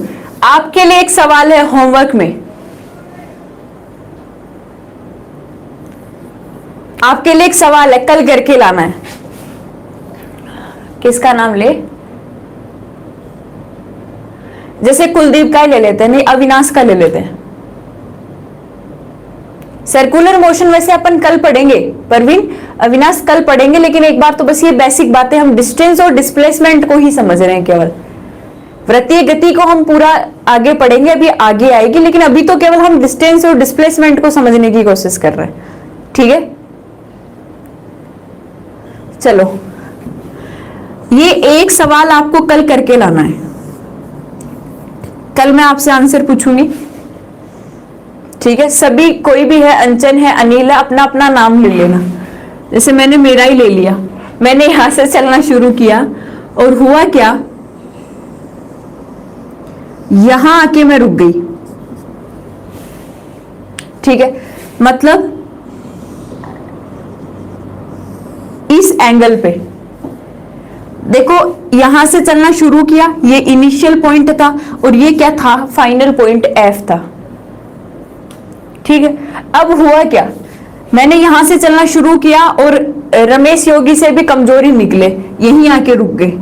आपके लिए एक सवाल है होमवर्क में। आपके लिए एक सवाल है, कल करके लाना है। किसका नाम ले? जैसे कुलदीप का ही ले लेते हैं, नहीं अविनाश का ले लेते हैं। सर्कुलर मोशन वैसे अपन कल पढ़ेंगे परवीन, अविनाश कल पढ़ेंगे, लेकिन एक बार तो बस ये बेसिक बातें, हम डिस्टेंस और डिस्प्लेसमेंट को ही समझ रहे हैं केवल। वृत्तीय गति को हम पूरा आगे पढ़ेंगे, अभी आगे आएगी, लेकिन अभी तो केवल हम डिस्टेंस और डिस्प्लेसमेंट को समझने की कोशिश कर रहे हैं। ठीक है, चलो ये एक सवाल आपको कल करके लाना है। कल मैं आपसे आंसर पूछूंगी। ठीक है, सभी कोई भी है, अंचन है, अनिल है, अपना अपना नाम ले लेना। जैसे मैंने मेरा ही ले लिया, मैंने यहां से चलना शुरू किया और हुआ क्या, यहां आके मैं रुक गई। ठीक है, मतलब इस एंगल पे देखो, यहां से चलना शुरू किया, ये इनिशियल पॉइंट था और ये क्या था, फाइनल पॉइंट एफ था। ठीक है, अब हुआ क्या, मैंने यहां से चलना शुरू किया और रमेश योगी से भी कमजोरी निकले, यहीं आके रुक गए।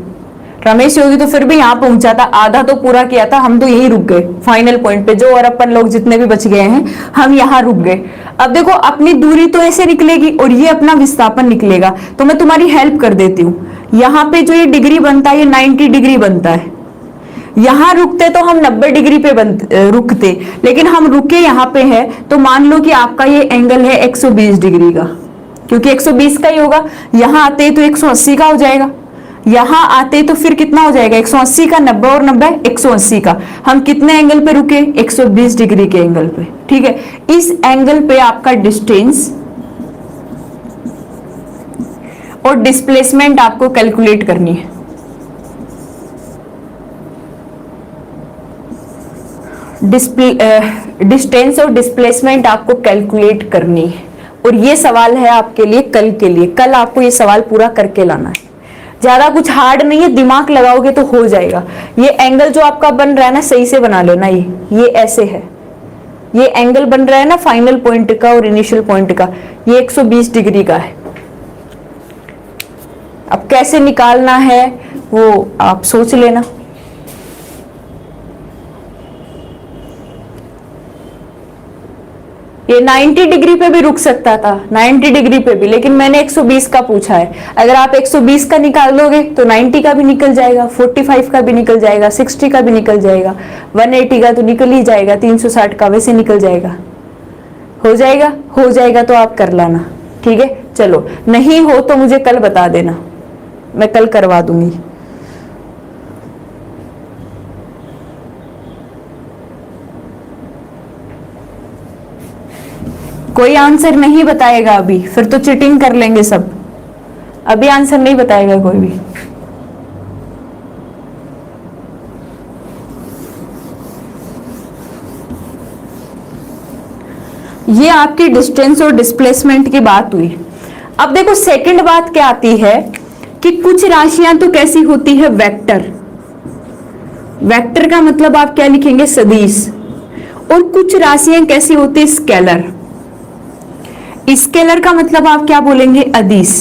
रमेश योगी तो फिर भी यहां पहुंचा था, आधा तो पूरा किया था, हम तो यहीं रुक गए फाइनल पॉइंट पे, जो और अपन लोग जितने भी बच गए हैं हम यहां रुक गए। अब देखो, अपनी दूरी तो ऐसे निकलेगी और ये अपना विस्थापन निकलेगा, तो मैं तुम्हारी हेल्प कर देती हूँ। यहाँ पे जो ये डिग्री बनता है, ये 90 डिग्री बनता है। यहां रुकते तो हम 90 डिग्री पे रुकते, लेकिन हम रुके यहाँ पे है, तो मान लो कि आपका ये एंगल है 120 डिग्री का, क्योंकि 120 का ही होगा। यहां आते तो 180 का हो जाएगा, यहां आते तो फिर कितना हो जाएगा, 180 का, 90 और 90 180 का। हम कितने एंगल पे रुके, 120 डिग्री के एंगल पे। ठीक है, इस एंगल पे आपका डिस्टेंस और डिस्प्लेसमेंट आपको कैलकुलेट करनी है। डिस्टेंस और डिस्प्लेसमेंट आपको कैलकुलेट करनी है, और ये सवाल है आपके लिए कल के लिए। कल आपको ये सवाल पूरा करके लाना है, ज्यादा कुछ हार्ड नहीं है, दिमाग लगाओगे तो हो जाएगा। ये एंगल जो आपका बन रहा है ना, सही से बना लेना। ये ऐसे है, ये एंगल बन रहा है ना फाइनल पॉइंट का और इनिशियल पॉइंट का, ये 120 डिग्री का है। अब कैसे निकालना है वो आप सोच लेना। ये 90 डिग्री पे भी रुक सकता था, 90 डिग्री पे भी, लेकिन मैंने 120 का पूछा है। अगर आप 120 का निकाल दोगे तो 90 का भी निकल जाएगा, 45 का भी निकल जाएगा, 60 का भी निकल जाएगा, 180 का तो निकल ही जाएगा, 360 का वैसे निकल जाएगा। हो जाएगा, हो जाएगा तो आप कर लाना। ठीक है, चलो नहीं हो तो मुझे कल बता देना, मैं कल करवा दूंगी। कोई आंसर नहीं बताएगा अभी, फिर तो चीटिंग कर लेंगे सब। अभी आंसर नहीं बताएगा कोई भी। ये आपकी डिस्टेंस और डिस्प्लेसमेंट की बात हुई। अब देखो सेकंड बात क्या आती है कि कुछ राशियां तो कैसी होती है, वेक्टर। वेक्टर का मतलब आप क्या लिखेंगे, सदिश। और कुछ राशियां कैसी होती है, स्केलर। स्केलर का मतलब आप क्या बोलेंगे, अदिश।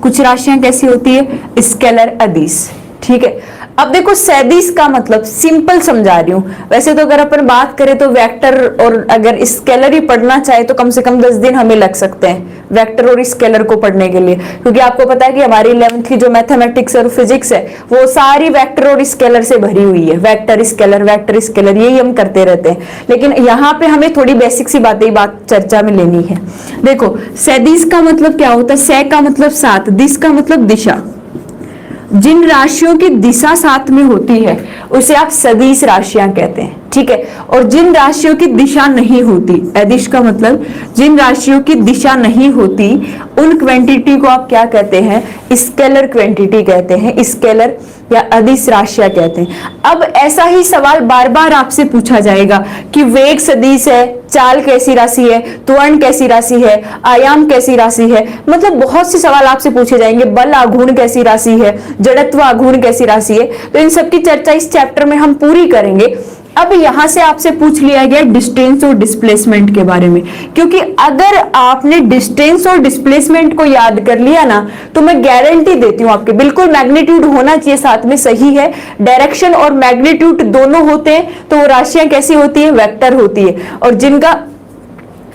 कुछ राशियां कैसी होती है, स्केलर, अदिश। ठीक है, अब देखो सदिश का मतलब सिंपल समझा रही हूं, वैसे तो अगर अपन बात करें तो वेक्टर और अगर स्केलर ही पढ़ना चाहे तो कम से कम 10 दिन हमें लग सकते हैं वेक्टर और स्केलर को पढ़ने के लिए, क्योंकि आपको पता है कि हमारी 11th की जो मैथमेटिक्स और फिजिक्स है वो सारी वेक्टर और स्केलर से भरी हुई है। वेक्टर स्केलर यही हम करते रहते हैं, लेकिन यहाँ पे हमें थोड़ी बेसिक सी बात चर्चा में लेनी है। देखो सदिश का मतलब क्या होता है, सै का मतलब सात, दिश का मतलब दिशा। जिन राशियों की दिशा साथ में होती है उसे आप सदिश राशियां कहते हैं, ठीक है। और जिन राशियों की दिशा नहीं होती, अदिश का मतलब जिन राशियों की दिशा नहीं होती उन क्वांटिटी को आप क्या कहते हैं, स्केलर क्वांटिटी कहते हैं, स्केलर या अदिश राशियां कहते हैं। अब ऐसा ही सवाल बार बार आपसे पूछा जाएगा कि वेग सदिश है, चाल कैसी राशि है, त्वरण कैसी राशि है, आयाम कैसी राशि है, मतलब बहुत से सवाल आपसे पूछे जाएंगे। बल आघूर्ण कैसी राशि है, जड़त्व आघूर्ण कैसी राशि है, तो इन सब की चर्चा इस चैप्टर में हम पूरी करेंगे। अब यहां से आपसे पूछ लिया गया डिस्टेंस और डिस्प्लेसमेंट के बारे में, क्योंकि अगर आपने डिस्टेंस और डिस्प्लेसमेंट को याद कर लिया ना तो मैं गारंटी देती हूं आपके बिल्कुल मैग्नीट्यूड होना चाहिए साथ में, सही है। डायरेक्शन और मैग्नीट्यूड दोनों होते हैं तो वो राशियां कैसी होती है, वेक्टर होती है। और जिनका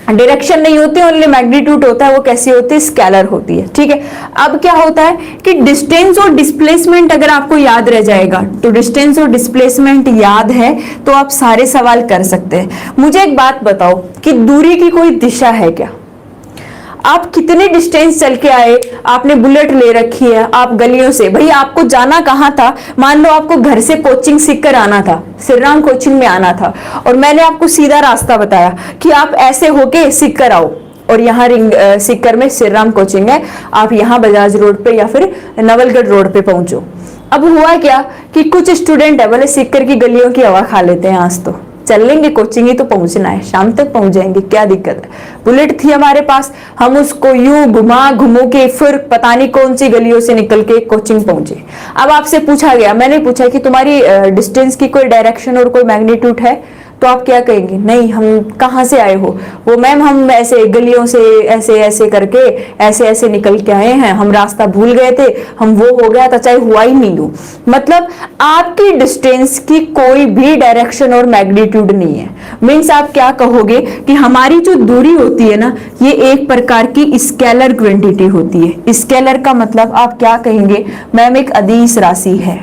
डायरेक्शन नहीं होती, ओनली मैग्नीट्यूड होता है, वो कैसी होती है, स्केलर होती है, ठीक है। अब क्या होता है कि डिस्टेंस और डिस्प्लेसमेंट अगर आपको याद रह जाएगा, तो डिस्टेंस और डिस्प्लेसमेंट याद है तो आप सारे सवाल कर सकते हैं। मुझे एक बात बताओ कि दूरी की कोई दिशा है क्या? आप कितने डिस्टेंस चल के आए, आपने बुलेट ले रखी है, आप गलियों से, भाई आपको जाना कहाँ था? मान लो आपको घर से कोचिंग सीख कर आना था, श्री राम कोचिंग में आना था, और मैंने आपको सीधा रास्ता बताया कि आप ऐसे होके सीख कर आओ, और यहाँ सीकर में श्री राम कोचिंग है, आप यहाँ बजाज रोड पे या फिर नवलगढ़ रोड पे पहुंचो। अब हुआ क्या कि कुछ स्टूडेंट है बोले सीकर की गलियों की हवा खा लेते हैं, आज तो चल लेंगे, कोचिंग ही तो पहुंचना है, शाम तक पहुंच जाएंगे, क्या दिक्कत है। बुलेट थी हमारे पास, हम उसको यूं घुमो के फिर पता नहीं कौन सी गलियों से निकल के कोचिंग पहुंचे। अब आपसे पूछा गया, मैंने पूछा कि तुम्हारी डिस्टेंस की कोई डायरेक्शन और कोई मैग्नीट्यूड है, तो आप क्या कहेंगे, नहीं हम कहाँ से आए हो? वो मैम हम ऐसे गलियों से ऐसे ऐसे करके ऐसे ऐसे निकल के आए हैं, हम रास्ता भूल गए थे, हम वो हो गया था, चाहे हुआ ही नहीं हो। मतलब आपकी डिस्टेंस की कोई भी डायरेक्शन और मैग्नीट्यूड नहीं है। मीन्स आप क्या कहोगे कि हमारी जो दूरी होती है ना, ये एक प्रकार की स्केलर क्वांटिटी होती है। स्केलर का मतलब आप क्या कहेंगे, मैम एक अदिश राशि है।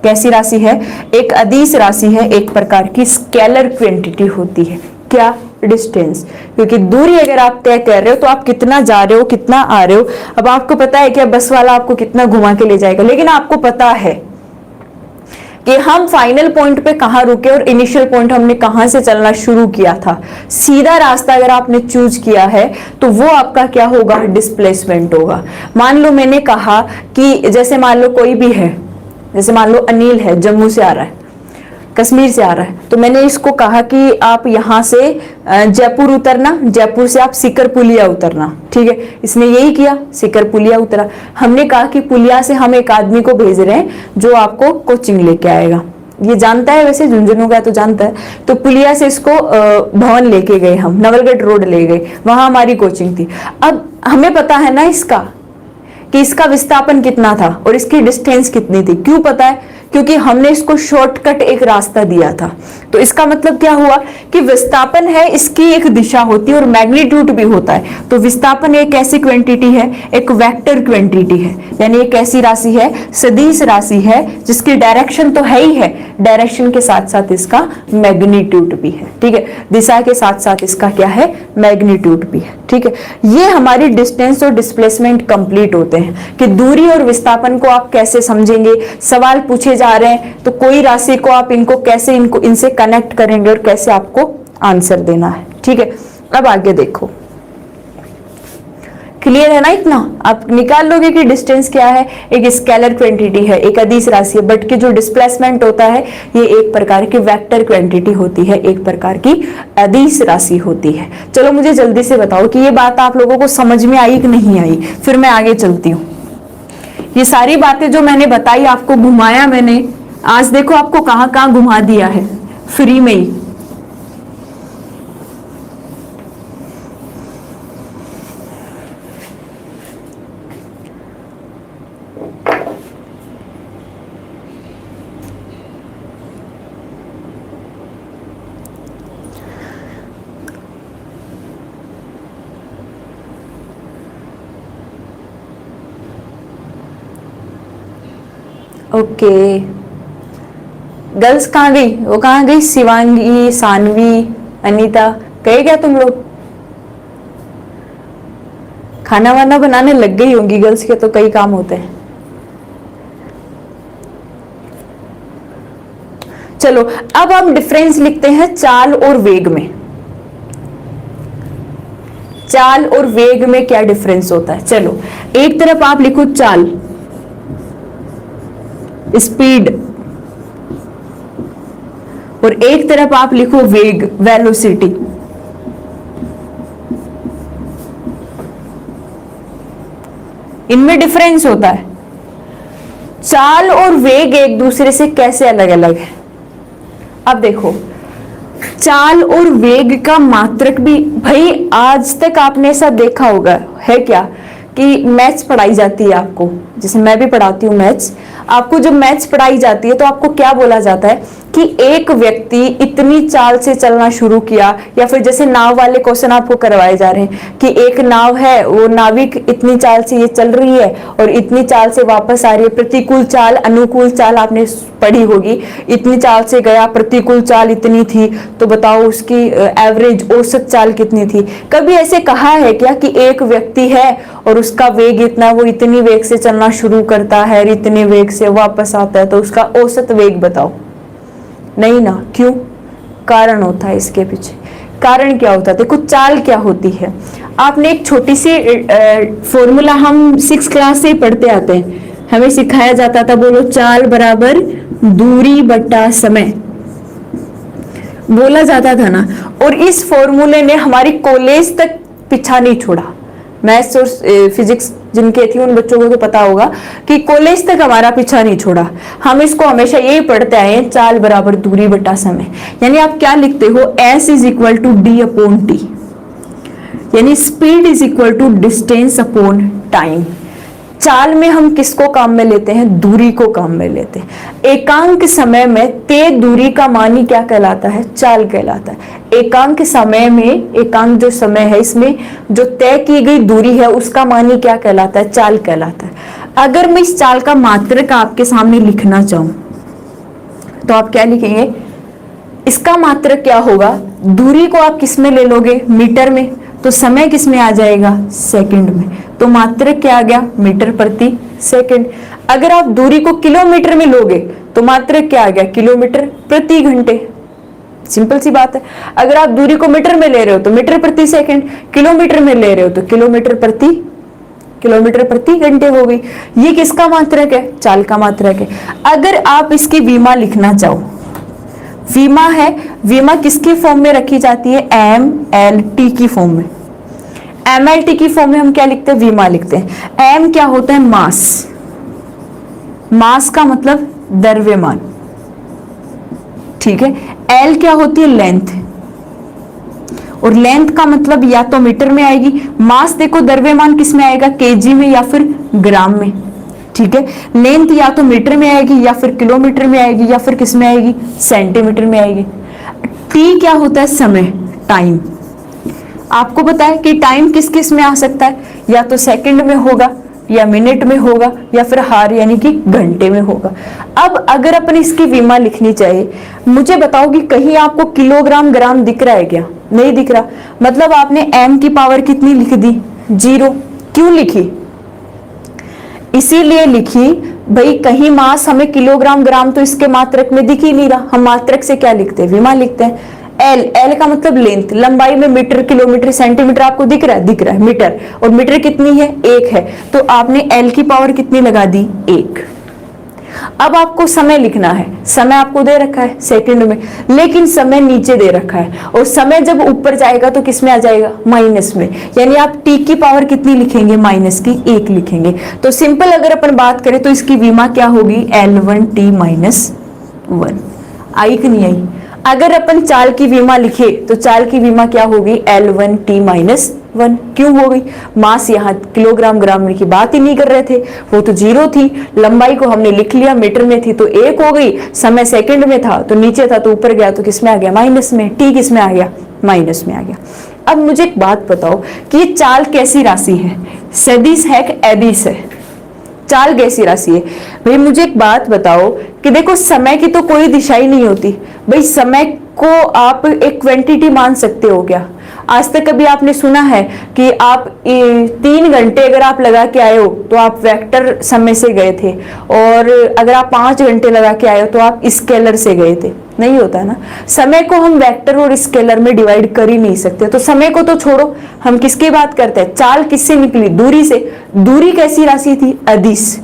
कैसी राशि है? एक अदिश राशि है, एक प्रकार की स्केलर क्वांटिटी होती है। क्या? डिस्टेंस। क्योंकि दूरी अगर आप तय कर रहे हो तो आप कितना जा रहे हो, कितना आ रहे हो। अब आपको पता है क्या बस वाला आपको कितना घुमा के ले जाएगा, लेकिन आपको पता है कि हम फाइनल पॉइंट पे कहां रुके और इनिशियल पॉइंट हमने कहां से चलना शुरू किया था। सीधा रास्ता अगर आपने चूज किया है तो वो आपका क्या होगा, डिस्प्लेसमेंट होगा। मान लो मैंने कहा कि जैसे मान लो कोई भी है, जैसे मान लो अनिल है, जम्मू से आ रहा है, कश्मीर से आ रहा है, तो मैंने इसको कहा कि आप यहाँ से जयपुर उतरना, जयपुर से आप सीकर पुलिया उतरना, ठीक है। इसने यही किया, सीकर पुलिया उतरा। हमने कहा कि पुलिया से हम एक आदमी को भेज रहे हैं जो आपको कोचिंग लेके आएगा। ये जानता है, वैसे झुंझुनू का तो जानता है। तो पुलिया से इसको भवन लेके गए, हम नवलगढ़ रोड ले गए, वहां हमारी कोचिंग थी। अब हमें पता है ना इसका कि इसका विस्थापन कितना था और इसकी डिस्टेंस कितनी थी। क्यों पता है? क्योंकि हमने इसको शॉर्टकट एक रास्ता दिया था। तो इसका मतलब क्या हुआ कि विस्थापन है, इसकी एक दिशा होती है और मैग्नीट्यूड भी होता है। तो विस्थापन एक ऐसी क्वांटिटी है, एक वेक्टर क्वांटिटी है, यानी एक ऐसी राशि है, सदिश राशि है जिसकी डायरेक्शन तो है ही है, डायरेक्शन के साथ साथ इसका मैग्नीट्यूड भी है, ठीक है। दिशा के साथ साथ इसका क्या है, मैग्नीट्यूड भी है, ठीक है। ये हमारी डिस्टेंस और डिस्प्लेसमेंट कंप्लीट होते हैं कि दूरी और विस्थापन को आप कैसे समझेंगे। सवाल पूछे जा रहे हैं तो कोई राशि को आप कैसे इनसे कनेक्ट करेंगे और कैसे आपको आंसर देना है, ठीक है। अब आगे देखो, क्लियर है ना? इतना आप निकाल लोगे कि डिस्टेंस क्या है, एक स्केलर क्वांटिटी है, एक अदिश राशि है, बट कि जो डिस्प्लेसमेंट होता है ये एक प्रकार की वेक्टर क्वांटिटी होती है, एक प्रकार की अदिश राशि होती है। चलो मुझे जल्दी से बताओ कि ये बात आप लोगों को समझ में आई कि नहीं आई, फिर मैं आगे चलती हूँ। ये सारी बातें जो मैंने बताई, आपको घुमाया मैंने, आज देखो आपको कहाँ कहाँ घुमा दिया है फ्री में ही। ओके, गर्ल्स कहाँ गई? वो कहाँ गई? शिवांगी, सानवी, अनीता, गए क्या तुम लोग? खाना वाना बनाने लग गई होंगी, गर्ल्स के तो कई काम होते हैं। चलो अब हम डिफरेंस लिखते हैं चाल और वेग में। चाल और वेग में क्या डिफरेंस होता है? चलो एक तरफ आप लिखो चाल, स्पीड, और एक तरफ आप लिखो वेग, वेलोसिटी। इनमें डिफरेंस होता है। चाल और वेग एक दूसरे से कैसे अलग अलग है? अब देखो, चाल और वेग का मात्रक भी, भाई आज तक आपने ऐसा देखा होगा है क्या कि मैथ्स पढ़ाई जाती है आपको, जैसे मैं भी पढ़ाती हूँ मैथ्स, आपको जब मैथ्स पढ़ाई जाती है तो आपको क्या बोला जाता है कि एक व्यक्ति इतनी चाल से चलना शुरू किया, या फिर जैसे नाव वाले क्वेश्चन आपको करवाए जा रहे हैं कि एक नाव है, वो नाविक इतनी चाल से ये चल रही है और इतनी चाल से वापस आ रही है, प्रतिकूल चाल अनुकूल चाल आपने पढ़ी होगी, इतनी चाल से गया, प्रतिकूल चाल इतनी थी, तो बताओ उसकी एवरेज औसत चाल कितनी थी? कभी ऐसे कहा है क्या कि एक व्यक्ति है और उसका वेग इतना, वो इतनी वेग से चलना शुरू करता है और इतने वेग से वापस आता है, तो उसका औसत वेग बताओ? नहीं ना। क्यों? कारण होता है इसके पीछे। कारण क्या होता है? देखो चाल क्या होती है, आपने एक छोटी सी फॉर्मूला हम 6 क्लास से पढ़ते आते हैं, हमें सिखाया जाता था, बोलो चाल बराबर दूरी बटा समय, बोला जाता था ना। और इस फॉर्मूले ने हमारी कॉलेज तक पीछा नहीं छोड़ा। मैथ्स और फिजिक्स जिनके थी उन बच्चों को तो पता होगा कि कॉलेज तक हमारा पीछा नहीं छोड़ा। हम इसको हमेशा यही पढ़ते आए हैं, चाल बराबर दूरी बटा समय। यानी आप क्या लिखते हो? S is equal to D upon T, यानी speed is equal to distance upon time. चाल में हम किसको काम में लेते हैं? दूरी को काम में लेते हैं। एकांक समय में तय दूरी का मान ही क्या कहलाता है? चाल कहलाता है। एकांक समय में, एकांक जो समय है इसमें जो तय की गई दूरी है उसका मान ही क्या कहलाता है? चाल कहलाता है। अगर मैं इस चाल का मात्रक आपके सामने लिखना चाहूं तो आप क्या लिखेंगे? इसका मात्रक क्या होगा? दूरी को आप किस में ले लोगे? मीटर में। तो समय किस में आ जाएगा? सेकंड में। तो मात्रक क्या आ गया? मीटर प्रति सेकंड। अगर आप दूरी को किलोमीटर में लोगे तो मात्रक क्या आ गया? किलोमीटर प्रति घंटे। सिंपल सी बात है। अगर आप दूरी को मीटर में ले रहे हो तो मीटर प्रति सेकंड, किलोमीटर में ले रहे हो तो किलोमीटर प्रति घंटे हो गई। ये किसका मात्रक है? चाल का मात्रक है। अगर आप इसकी विमा लिखना चाहो, विमा है, विमा किसकी फॉर्म में रखी जाती है? MLT की फॉर्म में। MLT की फॉर्म में हम क्या लिखते हैं? विमा लिखते हैं। M क्या होता है? मास। मास का मतलब द्रव्यमान, ठीक है। L क्या होती है? लेंथ, और लेंथ का मतलब या तो मीटर में आएगी, मास देखो द्रव्यमान किस में आएगा? केजी में या फिर ग्राम में, ठीक है। लेंथ या तो मीटर में आएगी या फिर किलोमीटर में आएगी या फिर किस में आएगी? सेंटीमीटर में आएगी। टी क्या होता है? समय, टाइम। आपको पता है कि टाइम किस किस में आ सकता है? या तो सेकंड में होगा, या मिनट में होगा, या फिर हार यानी कि घंटे में होगा। अब अगर अपन इसकी विमा लिखनी चाहिए, मुझे बताओ कि कहीं आपको किलोग्राम ग्राम दिख रहा है क्या? नहीं दिख रहा। मतलब आपने m की पावर कितनी लिख दी? 0। क्यों लिखी? इसीलिए लिखी भाई कहीं मास हमें किलोग्राम ग्राम तो इसके मात्रक में दिख ही नहीं रहा, हम मात्रक से क्या लिखते हैं? विमा लिखते हैं। L का मतलब लेंथ, लंबाई में मीटर किलोमीटर सेंटीमीटर आपको दिख रहा है? दिख रहा है। मीटर, और मीटर कितनी है? 1 है। तो आपने L की पावर कितनी लगा दी? 1। अब आपको समय लिखना है, समय आपको दे रखा है सेकंड में, लेकिन समय नीचे दे रखा है, और समय जब ऊपर जाएगा तो किस में आ जाएगा? माइनस में। यानी आप t की पावर कितनी लिखेंगे? माइनस की 1 लिखेंगे। तो सिंपल अगर अपन बात करें तो इसकी विमा क्या होगी? L1t minus 1। आई कि नहीं आई? अगर अपन चाल की विमा लिखे तो चाल की विमा क्या होगी? L1t minus 1। क्यों हो गई? मास यहाँ किलोग्राम ग्राम की बात ही नहीं कर रहे थे, वो तो 0 थी। लंबाई को हमने लिख लिया, मीटर में थी तो 1 हो गई, समय सेकंड में था तो नीचे था तो ऊपर गया तो किस में आ गया? माइनस में। टी किस में आ गया? माइनस में आ गया। अब मुझे एक बात बताओ कि ये चाल कैसी राशि है? सदिश है कि एदिश है? चाल कैसी राशि है। भाई मुझे एक बात बताओ कि देखो समय की तो कोई दिशा ही नहीं होती। भाई समय को आप एक क्वांटिटी मान सकते हो क्या? आज तक कभी आपने सुना है कि आप 3 घंटे अगर आप लगा के आए हो तो आप वेक्टर समय से गए थे, और अगर आप 5 घंटे लगा के आए हो तो आप स्केलर से गए थे? नहीं होता ना। समय को हम वेक्टर और स्केलर में डिवाइड कर ही नहीं सकते। तो समय को तो छोड़ो, हम किसकी बात करते हैं? चाल किससे निकली? दूरी से। दूरी कैसी राशि थी? अदिश।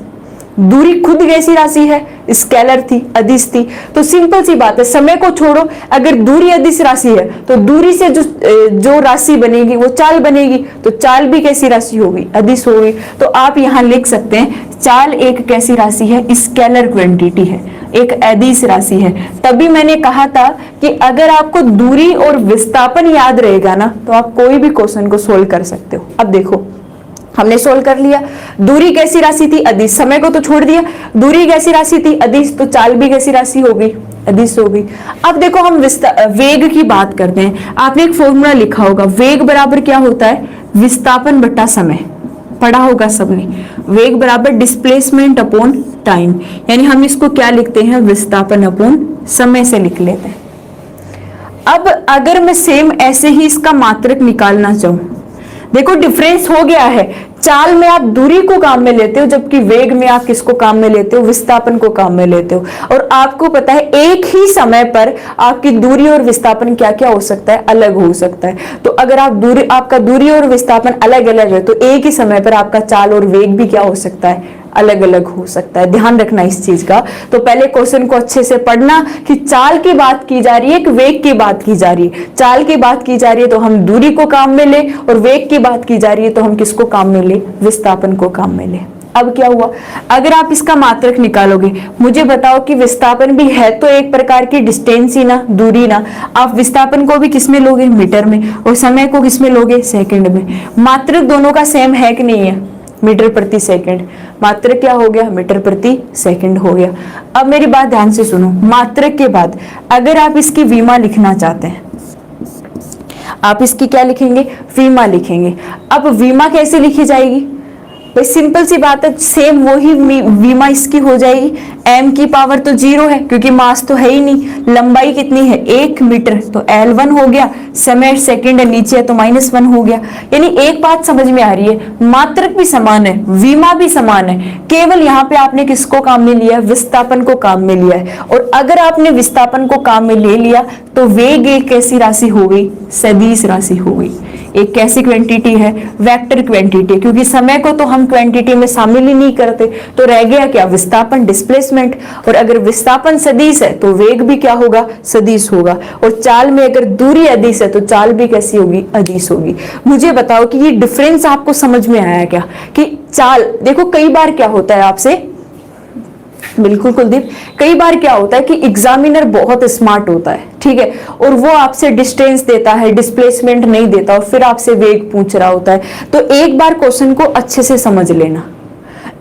दूरी खुद कैसी राशि है? स्केलर थी, अदिश थी। तो सिंपल सी बात है, समय को छोड़ो, अगर दूरी अदिश राशि है तो दूरी से जो राशि बनेगी वो चाल बनेगी, तो चाल भी कैसी राशि होगी? अदिश होगी। तो आप यहां लिख सकते हैं चाल एक कैसी राशि है? स्केलर क्वांटिटी है, एक अदिश राशि है। तभी मैंने कहा था कि अगर आपको दूरी और विस्थापन याद रहेगा ना तो आप कोई भी क्वेश्चन को सोल्व कर सकते हो। अब देखो हमने सोल्व कर लिया, दूरी कैसी राशि थी? अदिश। समय को तो छोड़ दिया, दूरी कैसी राशि थी? अदिश। तो चाल भी कैसी राशि हो गई? अदिश हो गई। अब देखो हम वेग की बात करते हैं। आपने एक फॉर्मूला लिखा होगा, वेग बराबर क्या होता है? विस्थापन बटा समय, पढ़ा होगा सबने। वेग बराबर डिस्प्लेसमेंट अपॉन टाइम, यानी हम इसको क्या लिखते हैं? विस्थापन अपॉन समय से लिख लेते हैं। अब अगर मैं सेम ऐसे ही इसका मात्रक निकालना चाहूं, देखो डिफरेंस हो गया है। चाल में आप दूरी को काम में लेते हो, जबकि वेग में आप किसको काम में लेते हो? विस्थापन को काम में लेते हो। और आपको पता है एक ही समय पर आपकी दूरी और विस्थापन क्या क्या हो सकता है? अलग हो सकता है। तो अगर आपका दूरी और विस्थापन अलग अलग है तो एक ही समय पर आपका चाल और वेग भी क्या हो सकता है? अलग अलग हो सकता है। ध्यान रखना इस चीज का। तो पहले क्वेश्चन को अच्छे से पढ़ना कि चाल की बात की जा रही है कि वेग की बात की जा रही है। चाल की बात की जा रही है तो हम दूरी को काम में ले, और वेग की बात की जा रही है तो हम किसको काम में ले? विस्थापन को काम में ले। अब क्या हुआ, अगर आप इसका मात्रक निकालोगे, मुझे बताओ कि विस्थापन भी है तो एक प्रकार की डिस्टेंस ही ना, दूरी ना। आप विस्थापन को भी किसमें लोगे? मीटर में। और समय को किसमें लोगे? सेकंड में। मात्रक दोनों का सेम है कि नहीं है? मीटर प्रति सेकंड। मात्रक क्या हो गया? मीटर प्रति सेकंड हो गया। अब मेरी बात ध्यान से सुनो, मात्रक के बाद अगर आप इसकी विमा लिखना चाहते हैं, आप इसकी क्या लिखेंगे? विमा लिखेंगे। अब विमा कैसे लिखी जाएगी? भाई सिंपल सी बात है, सेम वही विमा इसकी हो जाएगी। m की पावर तो 0 है क्योंकि मास तो है ही नहीं। लंबाई कितनी है? 1 मीटर, तो L1 हो गया। समय सेकंड है, नीचे है तो -1 हो गया। यानी एक बात समझ में आ रही है, मात्रक भी समान है, विमा भी समान है, केवल यहाँ पे आपने किसको काम में लिया है? विस्थापन को काम में लिया है। और अगर आपने विस्थापन को काम में ले लिया तो वेग एक कैसी राशि हो गई? सदिश राशि हो गई। एक कैसी क्वांटिटी है? वेक्टर क्वांटिटी, क्योंकि समय को तो हम क्वांटिटी में शामिल ही नहीं करते। तो रह गया क्या? विस्थापन, डिस्प्लेसमेंट। और अगर विस्थापन सदिश है तो वेग भी क्या होगा? सदिश होगा। और चाल में अगर दूरी अदिश है तो चाल भी कैसी होगी? अदिश होगी। मुझे बताओ कि ये डिफरेंस आपको समझ में आया क्या? कि चाल, देखो कई बार क्या होता है आपसे, बिल्कुल कुलदीप, कई बार क्या होता है कि एग्जामिनर बहुत स्मार्ट होता है, ठीक है, और वो आपसे डिस्टेंस देता है, डिस्प्लेसमेंट नहीं देता, और फिर आपसे वेग पूछ रहा होता है। तो एक बार क्वेश्चन को अच्छे से समझ लेना,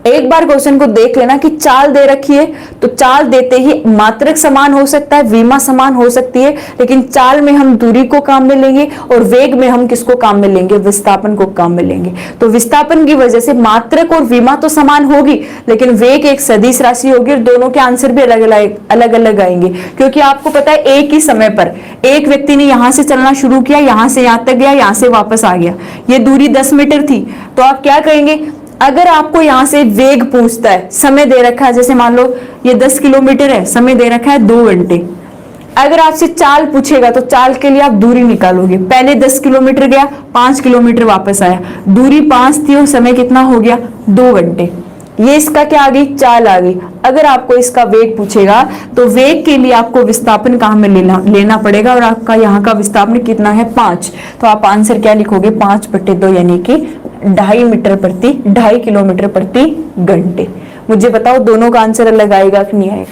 एक बार क्वेश्चन को देख लेना कि चाल दे रखी है तो चाल देते ही मात्रक समान हो सकता है, विमा समान हो सकती है, लेकिन चाल में हम दूरी को काम में लेंगे और वेग में हम किसको काम में लेंगे? विस्थापन को काम में लेंगे। तो विस्थापन की वजह से मात्रक और विमा तो समान होगी, लेकिन वेग एक सदिश राशि होगी, और दोनों के आंसर भी अलग अलग आएंगे। क्योंकि आपको पता है एक ही समय पर एक व्यक्ति ने यहां से चलना शुरू किया, यहां से यहां तक गया, यहां से वापस आ गया, ये दूरी 10 मीटर थी। तो आप क्या करेंगे? अगर आपको यहां से वेग पूछता है, समय दे रखा है, जैसे मान लो ये 10 किलोमीटर है, समय दे रखा है 2 घंटे। अगर आपसे चाल पूछेगा तो चाल के लिए आप दूरी निकालोगे, पहले 10 किलोमीटर गया, 5 किलोमीटर वापस आया, दूरी 5 थी और समय कितना हो गया? 2 घंटे। ये इसका क्या आ गई? चाल आ गई। अगर आपको इसका वेग पूछेगा तो वेग के लिए आपको विस्थापन कहाँ में लेना पड़ेगा, और आपका यहाँ का विस्थापन कितना है? 5। तो आप आंसर क्या लिखोगे? 5/2, यानी कि 2.5 किलोमीटर प्रति घंटे। मुझे बताओ दोनों का आंसर अलग आएगा कि नहीं आएगा?